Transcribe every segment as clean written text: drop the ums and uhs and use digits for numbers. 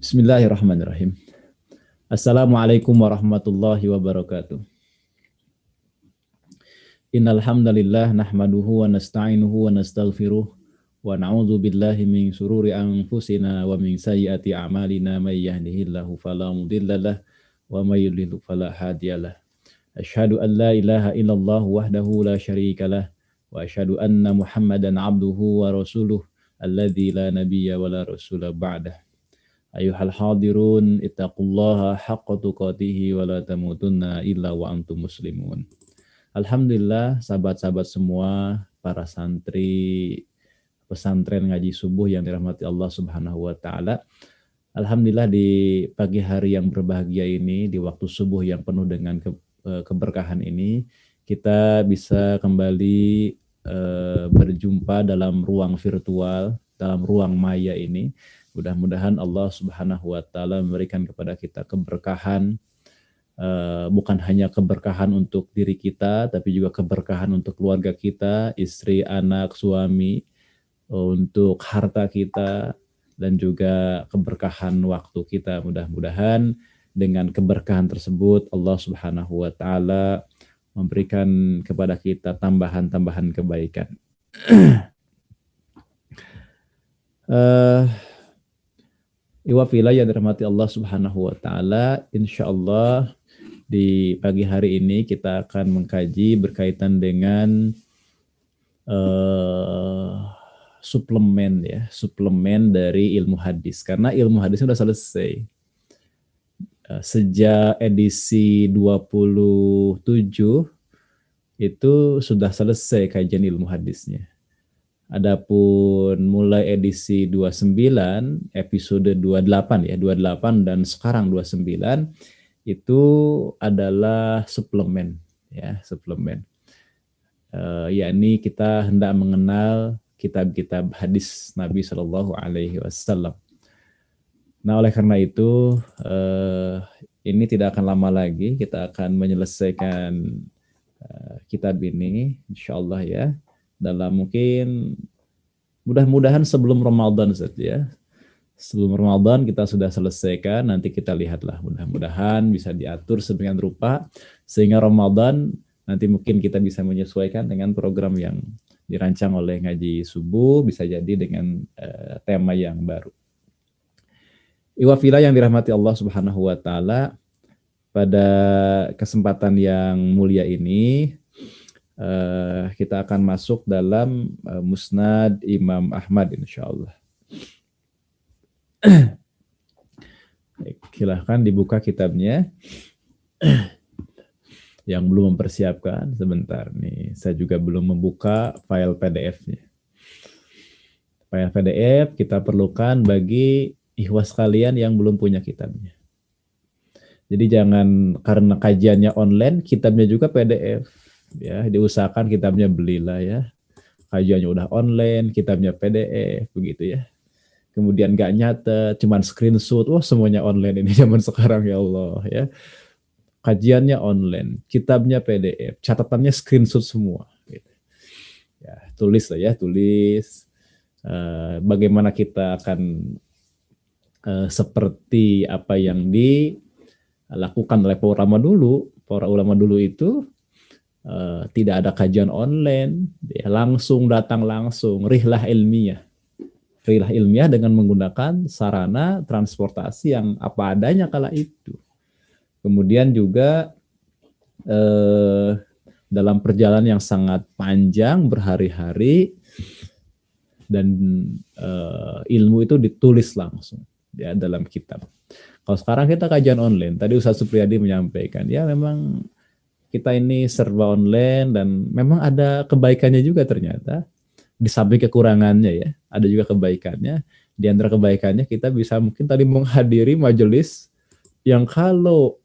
Bismillahirrahmanirrahim. Assalamualaikum warahmatullahi wabarakatuh. Innal hamdalillah nahmaduhu wa nasta'inuhu wa nastaghfiruh wa na'udzu billahi min shururi anfusina wa min sayyiati a'malina may yahdihillahu fala mudhillalah wa may yudlil fala hadiyalah. Asyhadu an la ilaha illallah wahdahu la syarikalah wa asyhadu anna Muhammadan abduhu wa rasuluh alladzi la nabiyya wa la rasula ba'dah. Ayuhal hadirun ittaqullaha haqqa tuqatih wa la tamutunna illa wa antum muslimun. Alhamdulillah sahabat-sahabat semua, para santri pesantren ngaji subuh yang dirahmati Allah Subhanahu wa taala. Alhamdulillah di pagi hari yang berbahagia ini, di waktu subuh yang penuh dengan keberkahan ini, kita bisa kembali berjumpa dalam ruang virtual, dalam ruang maya ini. Mudah-mudahan Allah Subhanahu wa taala memberikan kepada kita keberkahan, bukan hanya keberkahan untuk diri kita, tapi juga keberkahan untuk keluarga kita, istri, anak, suami, untuk harta kita, dan juga keberkahan waktu kita. Mudah-mudahan dengan keberkahan tersebut Allah Subhanahu wa taala memberikan kepada kita tambahan-tambahan kebaikan. Iwafila yang dirahmati Allah Subhanahu wa taala, insyaallah di pagi hari ini kita akan mengkaji berkaitan dengan suplemen dari ilmu hadis, karena ilmu hadis sudah selesai. Sejak edisi 27 itu sudah selesai kajian ilmu hadisnya. Adapun mulai edisi 29, episode 28 dan sekarang 29 itu adalah suplemen. Yakni kita hendak mengenal kitab-kitab hadis Nabi Shallallahu Alaihi Wasallam. Nah, oleh karena itu ini tidak akan lama lagi kita akan menyelesaikan kitab ini, insyaallah ya. Dalam mungkin mudah-mudahan sebelum Ramadan saja. Sebelum Ramadan kita sudah selesaikan, nanti kita lihatlah, mudah-mudahan bisa diatur sedemikian rupa sehingga Ramadan nanti mungkin kita bisa menyesuaikan dengan program yang dirancang oleh ngaji subuh, bisa jadi dengan tema yang baru. Iwafila yang dirahmati Allah Subhanahu wa taala, pada kesempatan yang mulia ini kita akan masuk dalam Musnad Imam Ahmad insyaallah. Silahkan dibuka kitabnya. Yang belum mempersiapkan, sebentar nih, saya juga belum membuka file PDF-nya. File PDF kita perlukan bagi ikhwas kalian yang belum punya kitabnya. Jadi jangan karena kajiannya online, kitabnya juga PDF. Ya, diusahakan kitabnya belilah ya. Kajiannya udah online, kitabnya PDF, begitu ya. Kemudian nggak nyatet, cuman screenshot, semuanya online ini zaman sekarang ya Allah ya. Kajiannya online, kitabnya PDF, catatannya screenshot semua. Gitu. Ya, tulis lah ya, tulis. Bagaimana kita akan seperti apa yang dilakukan oleh para ulama dulu. Para ulama dulu itu tidak ada kajian online, ya, langsung datang langsung, rihlah ilmiah dengan menggunakan sarana transportasi yang apa adanya kala itu. Kemudian juga dalam perjalanan yang sangat panjang, berhari-hari, dan ilmu itu ditulis langsung ya dalam kitab. Kalau sekarang kita kajian online, tadi Ustaz Supriyadi menyampaikan, ya memang kita ini serba online dan memang ada kebaikannya juga ternyata. Di samping kekurangannya ya, ada juga kebaikannya. Di antara kebaikannya kita bisa mungkin tadi menghadiri majelis yang kalau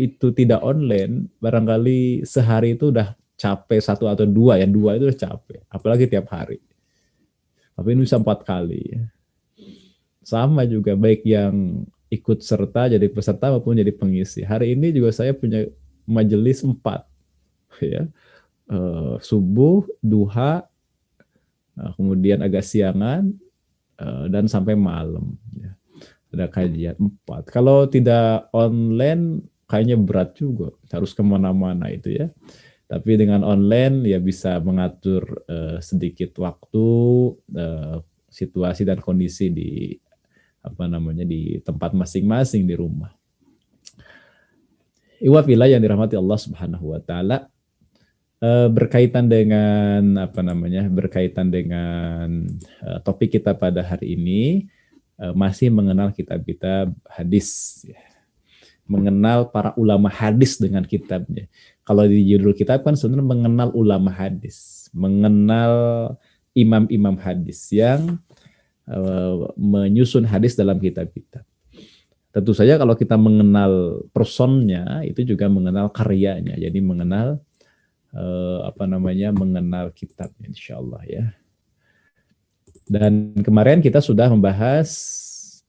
itu tidak online, barangkali sehari itu udah capek 1 atau 2 ya, 2 itu udah capek, apalagi tiap hari. Tapi ini bisa 4 kali ya. Sama juga baik yang ikut serta jadi peserta maupun jadi pengisi. Hari ini juga saya punya majelis 4 ya. Subuh, duha, kemudian agak siangan, dan sampai malam. ada kajian 4. Kalau tidak online kayaknya berat juga, harus kemana-mana itu ya. Tapi dengan online ya bisa mengatur sedikit waktu, situasi dan kondisi di di tempat masing-masing di rumah. Iwafillah yang dirahmati Allah Subhanahu wa taala, berkaitan dengan berkaitan dengan topik kita pada hari ini, masih mengenal kitab-kitab hadis, mengenal para ulama hadis dengan kitabnya. Kalau di judul kitab kan sebenarnya mengenal ulama hadis, mengenal imam-imam hadis yang menyusun hadis dalam kitab-kitab. Tentu saja kalau kita mengenal personnya, itu juga mengenal karyanya. Jadi mengenal mengenal kitabnya, insyaallah ya. Dan kemarin kita sudah membahas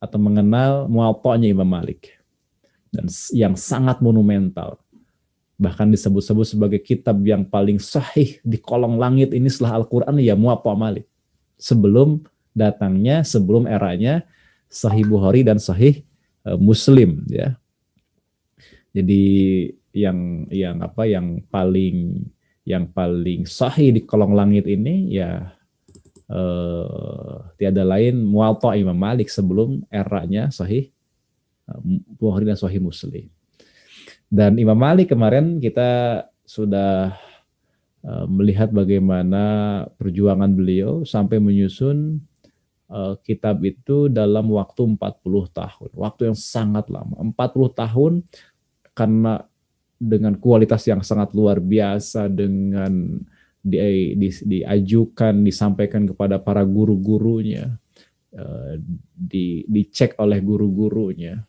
atau mengenal Muwatta'nya Imam Malik, dan yang sangat monumental. Bahkan disebut-sebut sebagai kitab yang paling sahih di kolong langit ini setelah Al-Quran, ya Muwatta' Malik. Sebelum eranya Sahih Bukhari dan Sahih Muslim ya. Jadi yang paling sahih di kolong langit ini ya tiada lain Muwatta' Imam Malik sebelum eranya Sahih Bukhari dan Sahih Muslim. Dan Imam Malik kemarin kita sudah melihat bagaimana perjuangan beliau sampai menyusun kitab itu dalam waktu 40 tahun. Waktu yang sangat lama. 40 tahun karena dengan kualitas yang sangat luar biasa, dengan diajukan, disampaikan kepada para guru-gurunya, dicek oleh guru-gurunya,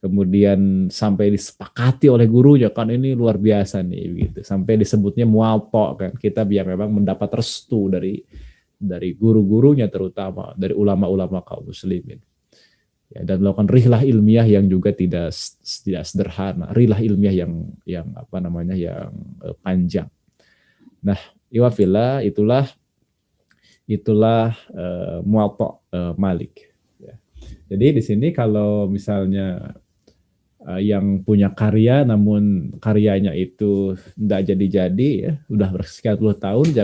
kemudian sampai disepakati oleh gurunya, kan ini luar biasa nih gitu. Sampai disebutnya Muwatta', kan kitab yang memang mendapat restu dari guru-gurunya, terutama dari ulama-ulama kaum muslimin. Ya, dan melakukan rihlah ilmiah yang juga tidak sederhana, rihlah ilmiah yang panjang. Nah, iwafillah, itulah Muwatta' Malik. Ya. Jadi di sini kalau misalnya yang punya karya namun karyanya itu tidak jadi-jadi ya, udah bersekian puluh tahun,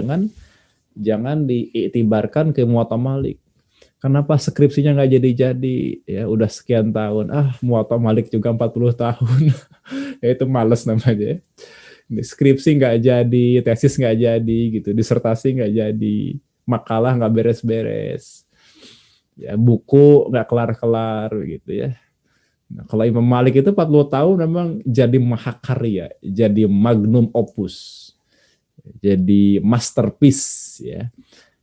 jangan diiktibarkan ke Muwatta' Malik. Kenapa skripsinya nggak jadi-jadi? Ya udah sekian tahun, Muwatta' Malik juga 40 tahun. Ya itu males namanya. Skripsi nggak jadi, tesis nggak jadi gitu, disertasi nggak jadi, makalah nggak beres-beres, ya buku nggak kelar-kelar gitu ya. Nah, kalau Imam Malik itu 40 tahun memang jadi mahakarya, jadi magnum opus, jadi masterpiece ya,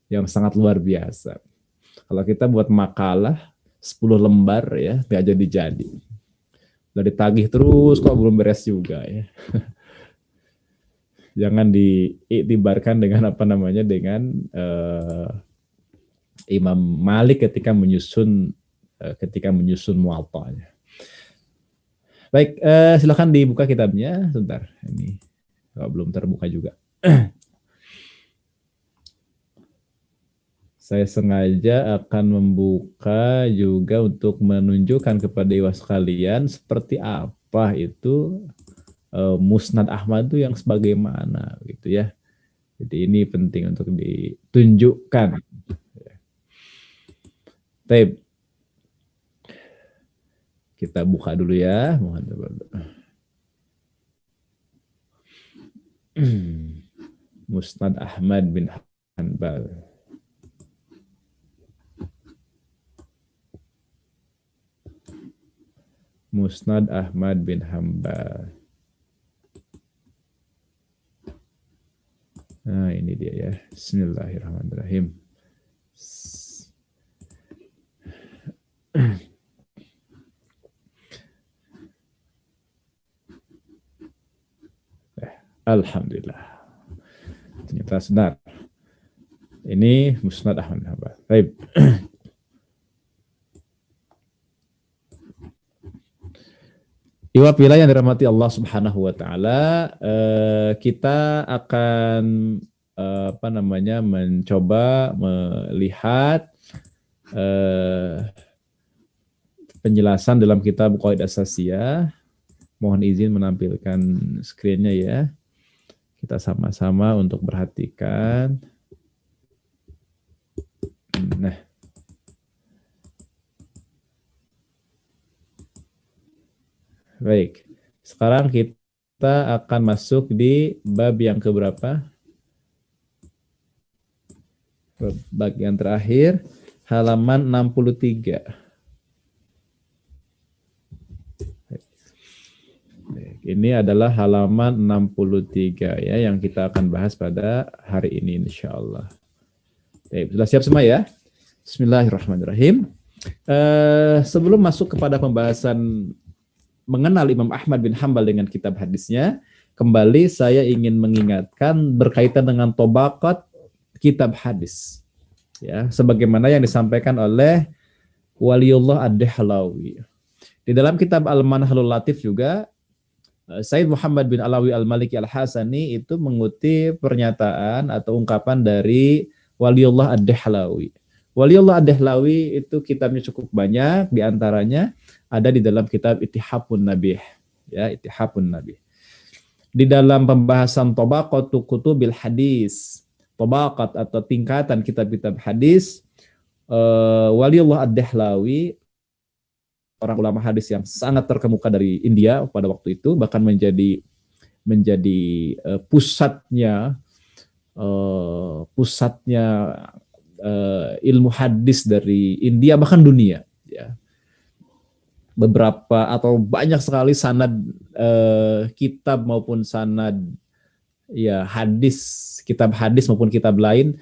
yang sangat luar biasa. Kalau kita buat makalah 10 lembar ya, nggak jadi-jadi. Udah ditagih terus kok belum beres juga ya. Jangan diiktibarkan dengan Imam Malik ketika menyusun Muwatta'nya. Baik, silakan dibuka kitabnya sebentar. Ini kalau belum terbuka juga. Saya sengaja akan membuka juga untuk menunjukkan kepada Iwa sekalian seperti apa itu Musnad Ahmad itu yang sebagaimana gitu ya. Jadi ini penting untuk ditunjukkan. Baik. Kita buka dulu ya. Musnad Ahmad bin Hanbal. Musnad Ahmad bin Hanbal. Nah, ini dia ya. Bismillahirrahmanirrahim. Alhamdulillah. Ternyata benar. Ini Musnad Ahmad bin Hanbal. Baik. Iwa pilih yang dirahmati Allah Subhanahu wa taala, kita akan mencoba melihat penjelasan dalam kitab Qawaid Asasiyah. Mohon izin menampilkan screen-nya ya. Kita sama-sama untuk perhatikan. Nah, baik. Sekarang kita akan masuk di bab yang keberapa? Bagian terakhir, halaman 63. Ini adalah halaman 63 ya yang kita akan bahas pada hari ini insyaallah. Sudah siap semua ya? Bismillahirrahmanirrahim. Sebelum masuk kepada pembahasan mengenal Imam Ahmad bin Hambal dengan kitab hadisnya, kembali saya ingin mengingatkan berkaitan dengan tobaqat kitab hadis. Ya, sebagaimana yang disampaikan oleh Waliullah Ad-Dahlawi. Di dalam kitab Al-Manhalul Latif juga Said Muhammad bin Alawi Al-Maliki Al-Hasani itu mengutip pernyataan atau ungkapan dari Waliullah Ad-Dahlawi. Waliullah Ad-Dahlawi itu kitabnya cukup banyak, diantaranya ada di dalam kitab Ittihafun Nabih. Ya, Ittihafun Nabih. Di dalam pembahasan Tabaqatu Kutubil Hadis, tabaqat atau tingkatan kitab-kitab hadis, Waliullah Ad-Dahlawi, orang ulama hadis yang sangat terkemuka dari India pada waktu itu, bahkan menjadi pusatnya ilmu hadis dari India bahkan dunia. Ya. Beberapa atau banyak sekali sanad kitab maupun sanad ya hadis, kitab hadis maupun kitab lain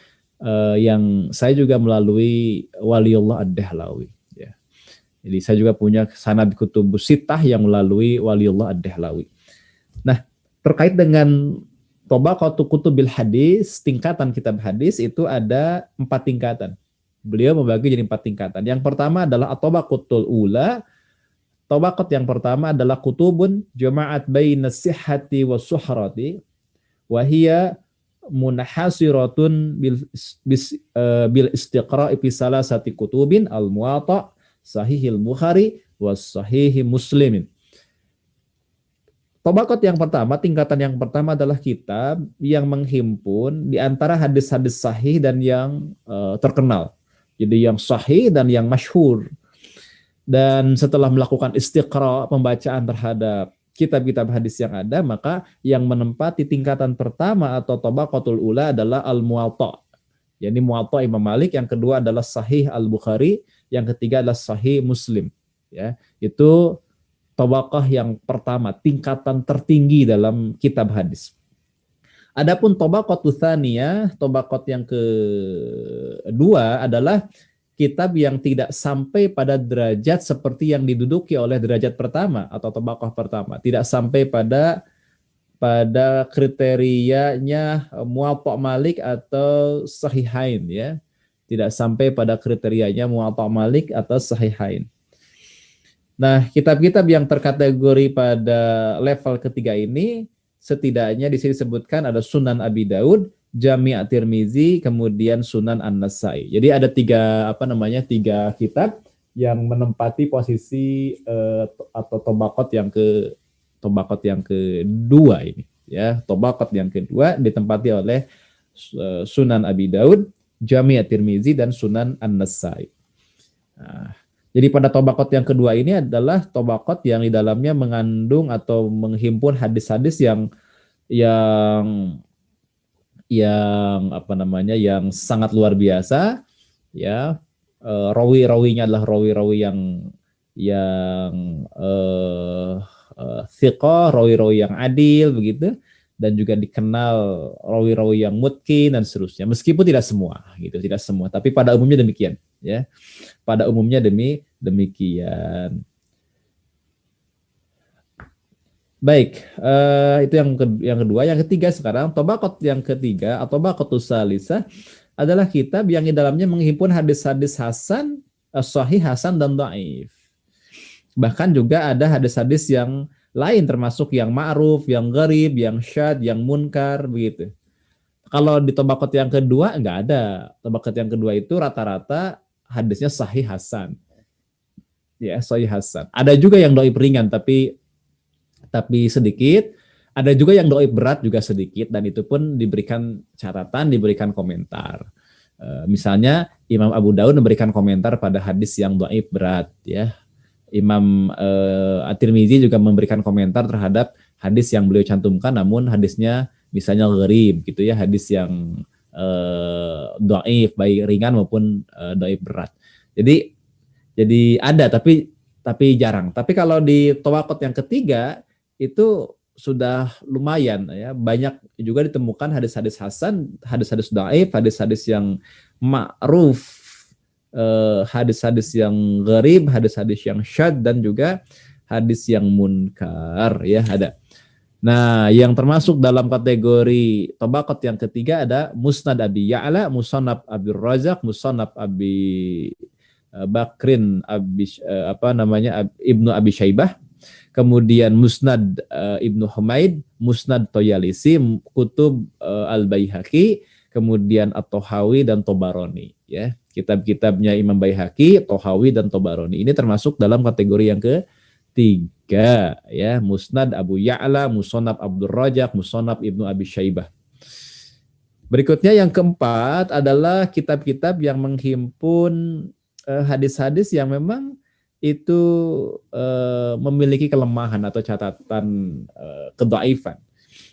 yang saya juga melalui Waliullah Ad-Dahlawi. Ya. Jadi saya juga punya sanad kutubus sittah yang melalui Waliullah Ad-Dahlawi. Nah, terkait dengan Tabaqatu Kutubil Hadis, tingkatan kitab hadis itu ada 4 tingkatan. Beliau membagi jadi 4 tingkatan. Yang pertama adalah at-tabaqatul ula. Tabaqat yang pertama adalah kutubun jama'at bainas sihhati was suhrati. Wahia munhasiratun bil istiqra'i fi salasati kutubin al-Muwatta, Sahihil Bukhari, was Sahih Muslimin. Tabaqat yang pertama, tingkatan yang pertama adalah kitab yang menghimpun di antara hadis-hadis sahih dan yang terkenal. Jadi yang sahih dan yang masyhur. Dan setelah melakukan istiqra, pembacaan terhadap kitab-kitab hadis yang ada, maka yang menempati tingkatan pertama atau tabaqatul ula adalah Al-Muwatta. Jadi Muwatta Imam Malik, yang kedua adalah Sahih Al-Bukhari, yang ketiga adalah Sahih Muslim. Ya, itu tabaqah yang pertama, tingkatan tertinggi dalam kitab hadis. Adapun tabaqatul tsaniyah, tabaqat yang kedua adalah kitab yang tidak sampai pada derajat seperti yang diduduki oleh derajat pertama atau tabaqah pertama, tidak sampai pada kriterianya Muwatta Malik atau Sahihain ya. Tidak sampai pada kriterianya Muwatta Malik atau Sahihain. Nah, kitab-kitab yang terkategori pada level ketiga ini setidaknya di sini disebutkan ada Sunan Abi Daud, Jami' At-Tirmizi, kemudian Sunan An-Nasai. Jadi ada tiga kitab yang menempati posisi atau tabaqat yang kedua ini ya. Tabaqat yang kedua ditempati oleh Sunan Abi Daud, Jami' At-Tirmizi, dan Sunan An-Nasai. Nah, jadi pada tabaqat yang kedua ini adalah tabaqat yang di dalamnya mengandung atau menghimpun hadis-hadis yang yang sangat luar biasa ya. Rawi-rawinya adalah rawi-rawi yang thiqah, rawi-rawi yang adil begitu, dan juga dikenal rawi-rawi yang mutqin dan seterusnya. Meskipun tidak semua gitu, tidak semua, tapi pada umumnya demikian ya. Pada umumnya demikian. Baik, itu yang kedua. Yang ketiga sekarang, tabaqat yang ketiga atau tabaqatus salisah adalah kitab yang di dalamnya menghimpun hadis-hadis hasan, sahih, hasan, dan dhaif. Bahkan juga ada hadis-hadis yang lain termasuk yang ma'ruf, yang gharib, yang syadz, yang munkar begitu. Kalau di tabaqat yang kedua enggak ada. Tabaqat yang kedua itu rata-rata hadisnya sahih hasan. ya, sahih hasan. Ada juga yang dhaif ringan tapi sedikit, ada juga yang dhaif berat juga sedikit, dan itu pun diberikan catatan, diberikan komentar. Misalnya Imam Abu Daud memberikan komentar pada hadis yang dhaif berat, ya. Imam At-Tirmizi juga memberikan komentar terhadap hadis yang beliau cantumkan, namun hadisnya misalnya gharib gitu ya, hadis yang dhaif baik ringan maupun dhaif berat. Jadi ada tapi jarang. Tapi kalau di Tawaqot yang ketiga itu sudah lumayan ya, banyak juga ditemukan hadis-hadis hasan, hadis-hadis dhaif, hadis-hadis yang ma'ruf, hadis-hadis yang gharib, hadis-hadis yang syadz, dan juga hadis yang munkar ya, ada. Nah, yang termasuk dalam kategori Tabaqat yang ketiga ada Musnad Abi Ya'la, Musannaf Abi Razak, Musannaf Abi Bakrin Ibnu Abi Syaibah, kemudian Musnad Ibnu Humaid, Musnad Toyalisi, Kutub Al-Baihaqi, kemudian At-Tahawi dan Tobaroni ya. Kitab-kitabnya Imam Baihaqi, Tahawi dan Tobaroni ini termasuk dalam kategori yang ketiga ya, Musnad Abu Ya'la, Musannaf Abdul Rajak, Musannaf Ibnu Abi Syaibah. Berikutnya yang keempat adalah kitab-kitab yang menghimpun hadis-hadis yang memang itu memiliki kelemahan atau catatan kedhaifan.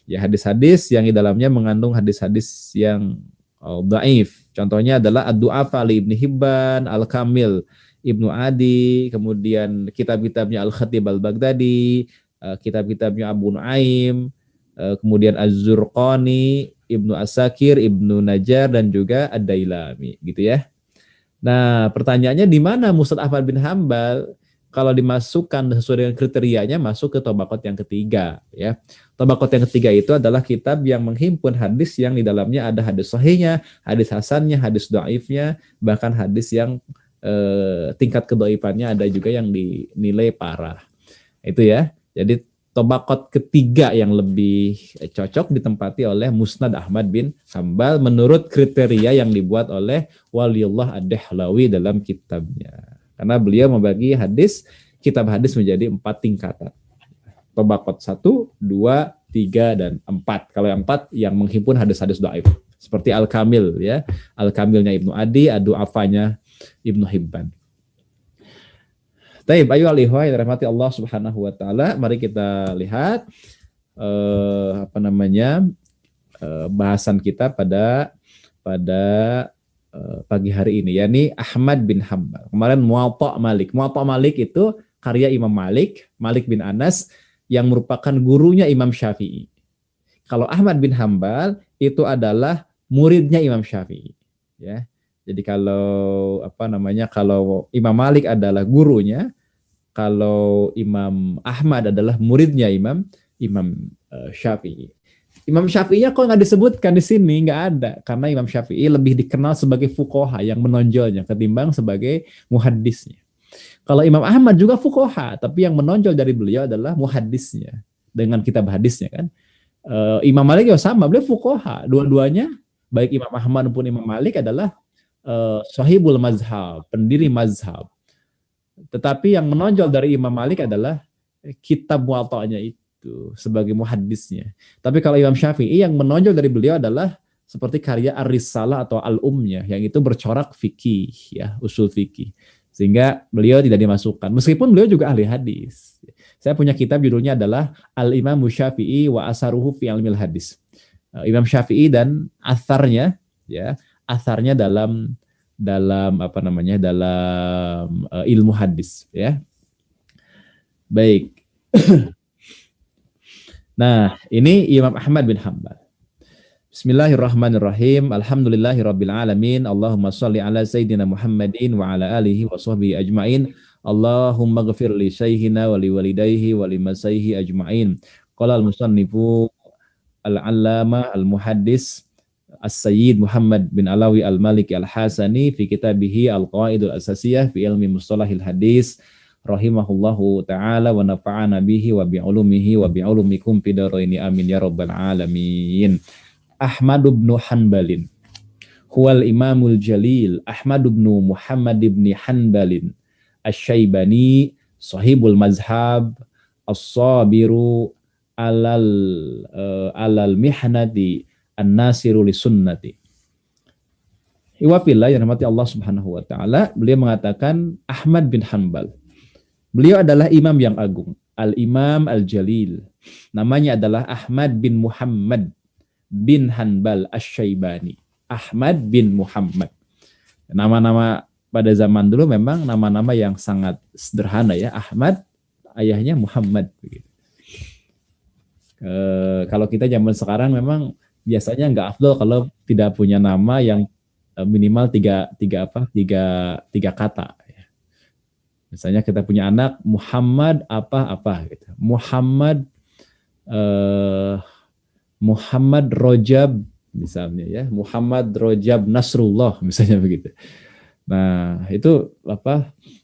Ya, hadis-hadis yang di dalamnya mengandung hadis-hadis yang dhaif. Contohnya adalah Ad-Du'afa li Ibnu Hibban, Al-Kamil Ibnu Adi, kemudian kitab-kitabnya Al-Khatib Al-Baghdadi, kitab-kitabnya Abu Nuaim, kemudian Az-Zurqani, Ibnu Asakir, Ibnu Najjar, dan juga Ad-Dailami gitu ya. Nah, pertanyaannya di mana Musnad Ahmad bin Hambal kalau dimasukkan sesuai dengan kriterianya masuk ke Tabaqat yang ketiga ya. Tabaqat yang ketiga itu adalah kitab yang menghimpun hadis yang di dalamnya ada hadis sahihnya, hadis hasannya, hadis dhaifnya, bahkan hadis yang tingkat kedhaifannya ada juga yang dinilai parah. Itu ya. Jadi Tabaqat ketiga yang lebih cocok ditempati oleh Musnad Ahmad bin Hambal menurut kriteria yang dibuat oleh Waliullah Ad-Dahlawi dalam kitabnya. Karena beliau membagi kitab hadis menjadi 4 tingkatan. Tabaqat 1, 2, 3, dan 4. Kalau yang 4 yang menghimpun hadis-hadis dhaif. Seperti Al-Kamil ya. Al-Kamilnya Ibnu Adi, Ad-Du'afanya Ibnu Hibban. Baik, ayo al-ikhwah yang dirahmati Allah Subhanahu wa taala, mari kita lihat bahasan kita pada pagi hari ini, yakni Ahmad bin Hambal. Kemarin Muwatta Malik. Muwatta Malik itu karya Imam Malik, Malik bin Anas yang merupakan gurunya Imam Syafi'i. Kalau Ahmad bin Hambal itu adalah muridnya Imam Syafi'i, ya. Jadi kalau kalau Imam Malik adalah gurunya, kalau Imam Ahmad adalah muridnya Imam Syafi'i. Imam Syafi'inya kok nggak disebutkan di sini, nggak ada, karena Imam Syafi'i lebih dikenal sebagai fuqaha yang menonjolnya ketimbang sebagai muhaddisnya. Kalau Imam Ahmad juga fuqaha, tapi yang menonjol dari beliau adalah muhaddisnya dengan kitab hadisnya kan. Imam Malik juga sama, beliau fuqaha. Dua-duanya baik Imam Ahmad maupun Imam Malik adalah sahibul mazhab, pendiri mazhab. Tetapi yang menonjol dari Imam Malik adalah kitab Muwatta'nya itu sebagai muhaddisnya. Tapi kalau Imam Syafi'i yang menonjol dari beliau adalah seperti karya Ar-Risalah atau Al-Ummiyah yang itu bercorak fikih ya, usul fikih. Sehingga beliau tidak dimasukkan. Meskipun beliau juga ahli hadis. Saya punya kitab judulnya adalah Al-Imam Syafi'i wa Asaruhu fi Ilmil Hadis. Imam Syafi'i dan atharnya ya, atharnya dalam ilmu hadis ya. Baik. Nah, ini Imam Ahmad bin Hambal. Bismillahirrahmanirrahim. Alhamdulillahirabbil alamin. Allahumma shalli ala sayyidina Muhammadin wa ala alihi wa sahbihi ajmain. Allahumma ighfir li syaikhina wa li walidayhi wa li masayhi ajmain. Qala al-musannifu al-allamah al-muhaddis As-Sayyid Muhammad bin Alawi Al-Maliki Al-Hasani fi kitabih Al-Qawaidul Asasiyah fi ilmi mustalahil hadis rahimahullahu ta'ala wa nafa'ana bihi wa bi'ulumihi wa bi'ulumikum fidaraini amin ya rabbal alamin. Ahmad bin Hanbalin huwal imamul jalil Ahmad bin Muhammad bin Hanbalin Asy-Syaibani sahibul mazhab as-sabiru alal alal mihnati an-nasiru lisunnati. Iwafillah yang rahmati Allah Subhanahu wa taala, beliau mengatakan Ahmad bin Hanbal. Beliau adalah imam yang agung, al-Imam al-Jalil. Namanya adalah Ahmad bin Muhammad bin Hanbal Asy-Syaibani. Ahmad bin Muhammad. Nama-nama pada zaman dulu memang nama-nama yang sangat sederhana ya. Ahmad, ayahnya Muhammad. Kalau kita zaman sekarang memang biasanya nggak afdol kalau tidak punya nama yang minimal tiga kata. Misalnya kita punya anak Muhammad apa gitu. Muhammad Rojab misalnya ya, Muhammad Rojab Nasrullah misalnya begitu. Nah itu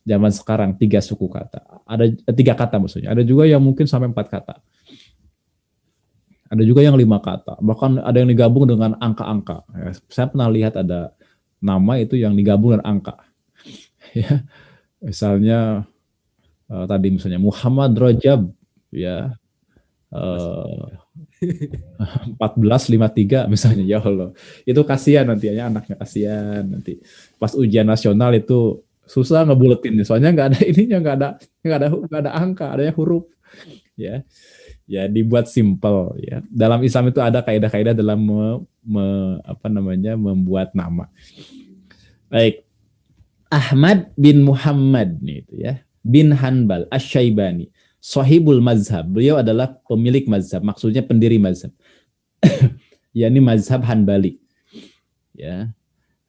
zaman sekarang 3 suku kata, ada 3 kata maksudnya. Ada juga yang mungkin sampai 4 kata. Ada juga yang 5 kata, bahkan ada yang digabung dengan angka-angka. Ya, saya pernah lihat ada nama itu yang digabung dengan angka. Ya, misalnya tadi misalnya Muhammad Rajab ya 1453 misalnya, ya Allah. Itu kasihan nanti ya, anaknya kasihan nanti. Pas ujian nasional itu susah ngebuletin, soalnya nggak ada ininya, nggak ada angka, adanya huruf. Ya. Ya dibuat simple ya. Dalam Islam itu ada kaidah-kaidah dalam membuat nama. Baik. Ahmad bin Muhammad nih itu ya, bin Hanbal Asy-Syaibani, sahibul mazhab. Beliau adalah pemilik mazhab, maksudnya pendiri mazhab. yakni mazhab Hanbali. Ya.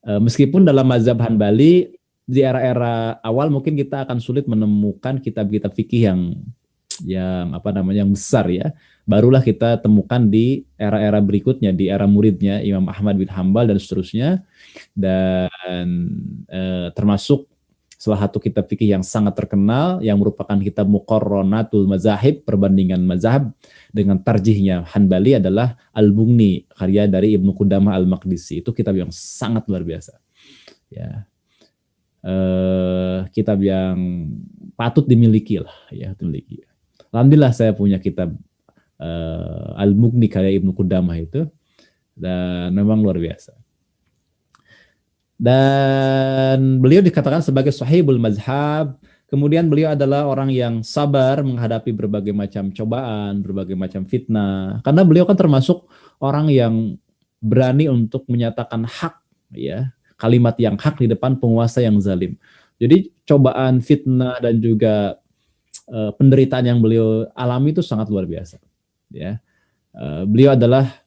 Meskipun dalam mazhab Hanbali di era-era awal mungkin kita akan sulit menemukan kitab-kitab fikih yang besar ya. Barulah kita temukan di era-era berikutnya, di era muridnya Imam Ahmad bin Hanbal dan seterusnya. Dan termasuk salah satu kitab fikih yang sangat terkenal yang merupakan kitab Muqarranatul Mazahib, perbandingan mazhab dengan tarjihnya Hanbali adalah Al-Mughni, karya dari Ibnu Qudamah Al-Maqdisi. Itu kitab yang sangat luar biasa. Ya. Kitab yang patut dimiliki lah ya, dimiliki. Alhamdulillah saya punya kitab Al-Mughni karya Ibnu Qudamah itu, dan memang luar biasa. Dan beliau dikatakan sebagai sahibul mazhab. Kemudian beliau adalah orang yang sabar menghadapi berbagai macam cobaan, berbagai macam fitnah. Karena beliau kan termasuk orang yang berani untuk menyatakan hak ya, kalimat yang hak di depan penguasa yang zalim. Jadi cobaan, fitnah dan juga penderitaan yang beliau alami itu sangat luar biasa. Ya, beliau adalah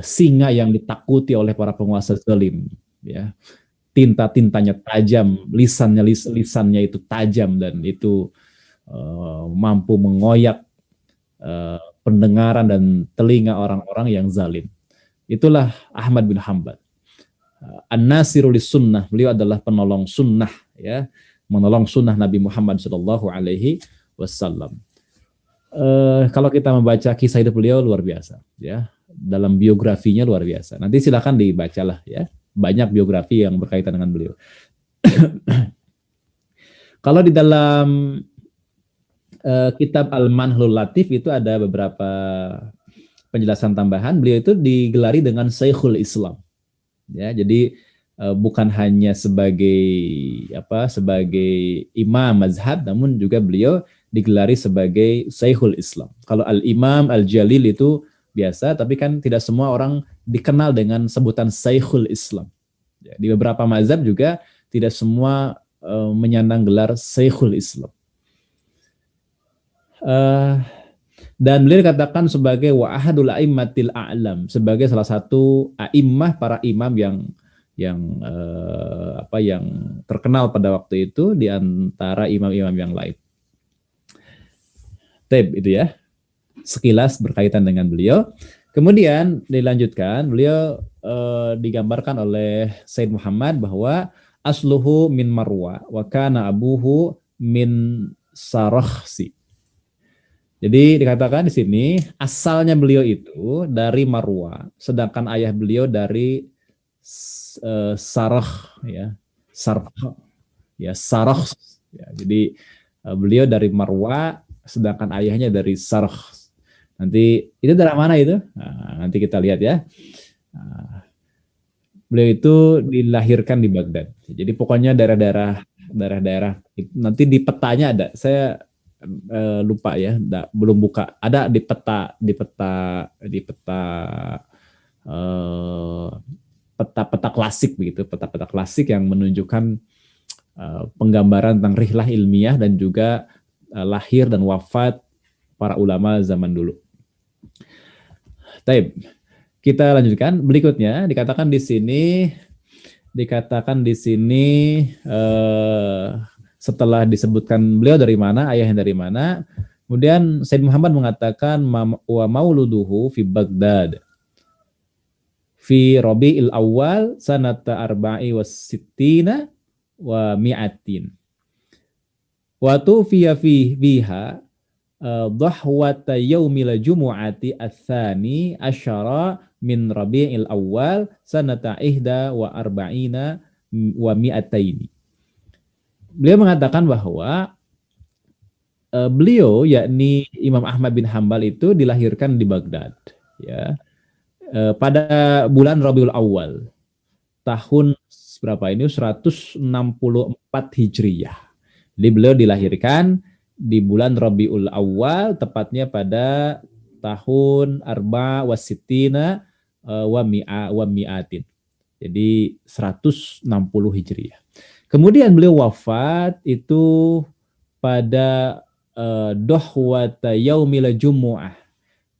singa yang ditakuti oleh para penguasa zalim. Ya, tinta-tintanya tajam, lisannya itu tajam dan itu mampu mengoyak pendengaran dan telinga orang-orang yang zalim. Itulah Ahmad bin Hanbal. An-Nasiru lis-Sunnah, beliau adalah penolong sunnah ya, menolong sunnah Nabi Muhammad sallallahu alaihi wasallam. Kalau kita membaca kisah hidup beliau luar biasa ya, dalam biografinya luar biasa. Nanti silakan dibacalah ya, banyak biografi yang berkaitan dengan beliau. Kalau di dalam kitab Al-Manhlul Latif itu ada beberapa penjelasan tambahan. Beliau itu digelari dengan Syekhul Islam. Ya, jadi bukan hanya sebagai imam mazhab, namun juga beliau digelari sebagai Syekhul Islam. Kalau Al-Imam Al-Jalil itu biasa, tapi kan tidak semua orang dikenal dengan sebutan Syekhul Islam. Ya, di beberapa mazhab juga tidak semua menyandang gelar Syekhul Islam. Dan beliau dikatakan sebagai wa'ahadul a'immatil a'lam, sebagai salah satu a'immah, para imam yang terkenal pada waktu itu di antara imam-imam yang lain. Itu ya, sekilas berkaitan dengan beliau. Kemudian dilanjutkan, beliau digambarkan oleh Said Muhammad bahwa asluhu min Marwa wa kana abuhu min Sarakhsi. Jadi dikatakan di sini asalnya beliau itu dari Marwa, sedangkan ayah beliau dari Sarah ya, Sarh ya, Sarah ya. Jadi beliau dari Marwa, sedangkan ayahnya dari Sarh. Nanti itu daerah mana itu? Nah, nanti kita lihat ya. Nah, beliau itu dilahirkan di Baghdad. Jadi pokoknya daerah-daerah nanti di petanya ada. Saya lupa ya, belum buka. Ada di peta eh, peta-peta klasik begitu, peta-peta klasik yang menunjukkan penggambaran tentang rihlah ilmiah dan juga lahir dan wafat para ulama zaman dulu. Taib. Kita lanjutkan berikutnya dikatakan di sini setelah disebutkan beliau dari mana, ayahnya dari mana, kemudian Said Muhammad mengatakan wa mauluduhu fi Baghdad fi Rabi'il Awal sanata arba'i was sittina wa mi'atin. Wa tufiya biha dhahwata yaumil jumu'ati ats-tsani asyara min Rabi'il Awal sanata ihda wa arba'ina wa mi'ataini. Beliau mengatakan bahwa beliau yakni Imam Ahmad bin Hambal itu dilahirkan di Baghdad ya pada bulan Rabiul Awal tahun berapa ini 164 Hijriyah. Jadi beliau dilahirkan di bulan Rabiul Awal tepatnya pada tahun Arba Wasitina wa mi'atin. Jadi 160 Hijriyah. Kemudian beliau wafat itu pada dohwata yaumil jumu'ah.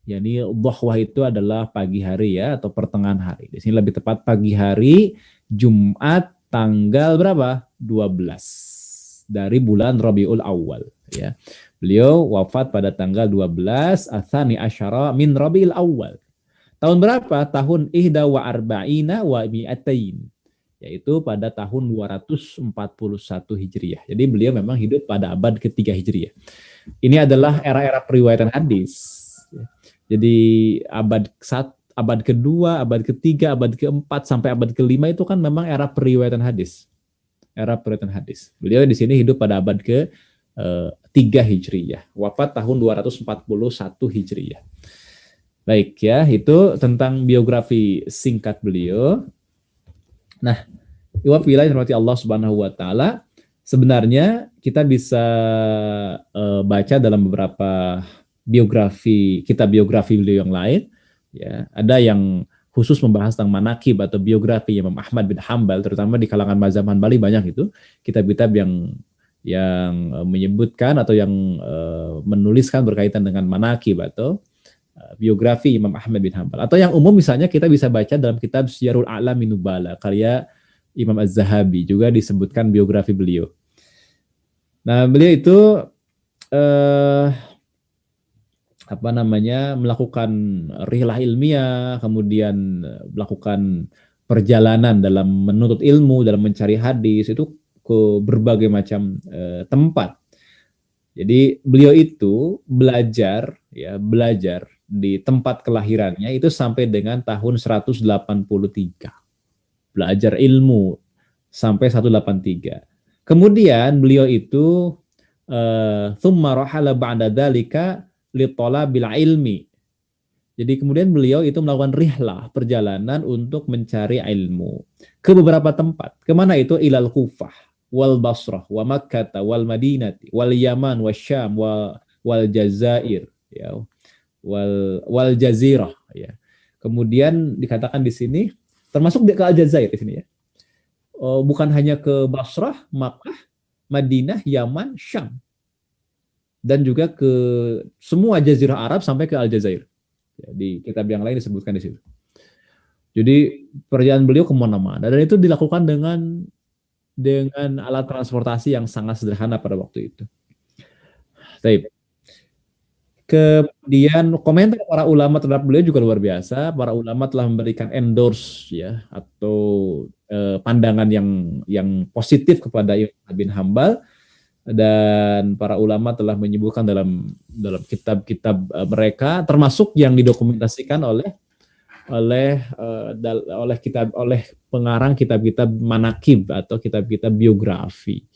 Yani dohwah itu adalah pagi hari ya atau pertengahan hari. Di sini lebih tepat pagi hari Jumat tanggal berapa? 12 dari bulan Rabiul Awal ya. Beliau wafat pada tanggal 12 Atsani asyara min Rabiul Awal. Tahun berapa? Tahun ihda wa arba'ina wa mi'atain. Yaitu pada tahun 241 Hijriah. Jadi beliau memang hidup pada abad ketiga Hijriah. Ini adalah era-era periwayatan hadis. Jadi abad kedua, abad ketiga, abad keempat sampai abad kelima itu kan memang era periwayatan hadis. Era periwayatan hadis. Beliau di sini hidup pada abad ke 3 Hijriyah. Wafat tahun 241 Hijriyah. Baik ya, itu tentang biografi singkat beliau. Nah, iwafillah rahmati Allah Subhanahu wa taala, sebenarnya kita bisa baca dalam beberapa kitab biografi beliau yang lain ya. Ada yang khusus membahas tentang manaqib atau biografi Imam Ahmad bin Hambal, terutama di kalangan mazhab Hambali banyak itu kitab-kitab yang menyebutkan atau yang menuliskan berkaitan dengan manaqib atau biografi Imam Ahmad bin Hambal. Atau yang umum misalnya kita bisa baca dalam kitab Syiarul A'lamin Nubala karya Imam Az-Zahabi, juga disebutkan biografi beliau. Nah, beliau itu melakukan rihlah ilmiah, kemudian melakukan perjalanan dalam menuntut ilmu, dalam mencari hadis itu ke berbagai macam tempat. Jadi beliau itu belajar di tempat kelahirannya itu sampai dengan tahun 183. Belajar ilmu sampai 183. Kemudian beliau itu thumma rahala ba'da dzalika li talabil ilmi. Jadi kemudian beliau itu melakukan rihlah, perjalanan untuk mencari ilmu ke beberapa tempat. Kemana itu? Ilal Kufah, wal Basrah, wa Makkah, wal Madinati, wal Yaman, wal Syam, wal Jazair, ya, wal Jazirah, ya. Kemudian dikatakan di sini termasuk ke Aljazair di sini ya. Bukan hanya ke Basrah, Makkah, Madinah, Yaman, Syam, dan juga ke semua jazirah Arab sampai ke Aljazair. Di kitab yang lain disebutkan di situ. Jadi perjalanan beliau kemana-mana dan itu dilakukan dengan alat transportasi yang sangat sederhana pada waktu itu. Baik. Kemudian komentar para ulama terhadap beliau juga luar biasa. Para ulama telah memberikan endorse ya atau pandangan yang positif kepada Imam bin Hambal, dan para ulama telah menyebutkan dalam kitab-kitab mereka, termasuk yang didokumentasikan oleh oleh pengarang kitab-kitab manakib atau kitab-kitab biografi,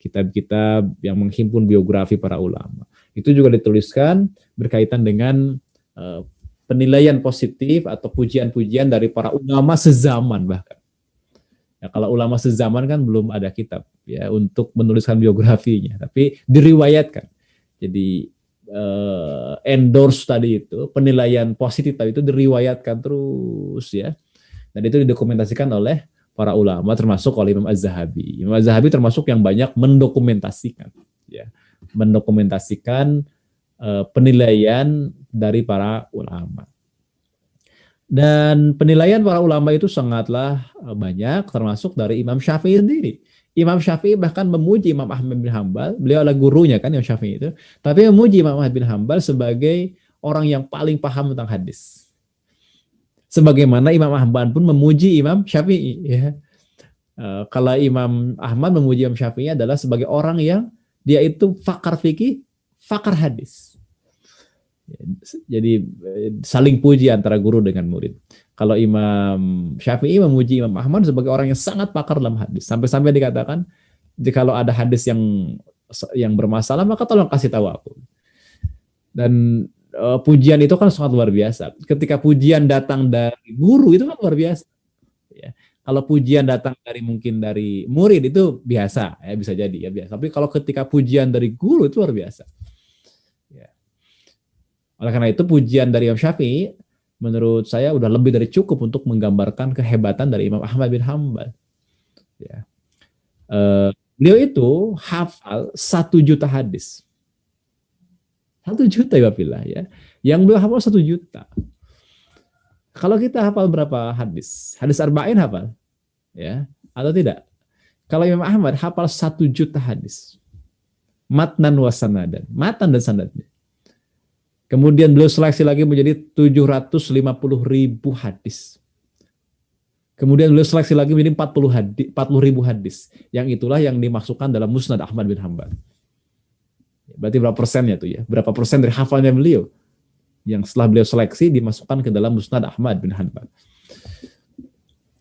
kitab-kitab yang menghimpun biografi para ulama. Itu juga dituliskan berkaitan dengan penilaian positif atau pujian-pujian dari para ulama sezaman bahkan. Ya, kalau ulama sezaman kan belum ada kitab ya untuk menuliskan biografinya, tapi diriwayatkan. Jadi endorse tadi itu, penilaian positif tadi itu diriwayatkan terus ya. Dan itu didokumentasikan oleh para ulama termasuk oleh Imam Az-Zahabi. Imam Az-Zahabi termasuk yang banyak mendokumentasikan ya. Mendokumentasikan penilaian dari para ulama. Dan penilaian para ulama itu sangatlah banyak, termasuk dari Imam Syafi'i sendiri. Imam Syafi'i bahkan memuji Imam Ahmad bin Hambal, beliau adalah gurunya kan Imam Syafi'i itu, tapi memuji Imam Ahmad bin Hambal sebagai orang yang paling paham tentang hadis. Sebagaimana Imam Ahmad pun memuji Imam Syafi'i. Ya. Kalau Imam Ahmad memuji Imam Syafi'i adalah sebagai orang yang dia itu fakar fikih, fakar hadis. Jadi saling puji antara guru dengan murid. Kalau Imam Syafi'i memuji Imam Ahmad sebagai orang yang sangat pakar dalam hadis. Sampai-sampai dikatakan, jika kalau ada hadis yang bermasalah, maka tolong kasih tahu aku. Dan pujian itu kan sangat luar biasa. Ketika pujian datang dari guru itu kan luar biasa. Ya. Kalau pujian datang mungkin dari murid itu biasa, ya bisa jadi ya biasa. Tapi kalau ketika pujian dari guru itu luar biasa. Oleh karena itu pujian dari Imam Syafi'i menurut saya udah lebih dari cukup untuk menggambarkan kehebatan dari Imam Ahmad bin Hambal. Ya. Beliau itu hafal 1 juta hadis. 1 juta ya Bapak ya. Yang beliau hafal 1 juta. Kalau kita hafal berapa hadis? Hadis arba'in hafal? Ya, atau tidak? Kalau Imam Ahmad hafal 1 juta hadis. Matnan wa sanadan. Matan dan sanadnya. Kemudian beliau seleksi lagi menjadi 750.000 hadis. Kemudian beliau seleksi lagi menjadi 40.000 hadis. Yang itulah yang dimasukkan dalam Musnad Ahmad bin Hambal. Berarti berapa persennya tuh ya? Berapa persen dari hafalnya beliau yang setelah beliau seleksi dimasukkan ke dalam Musnad Ahmad bin Hambal.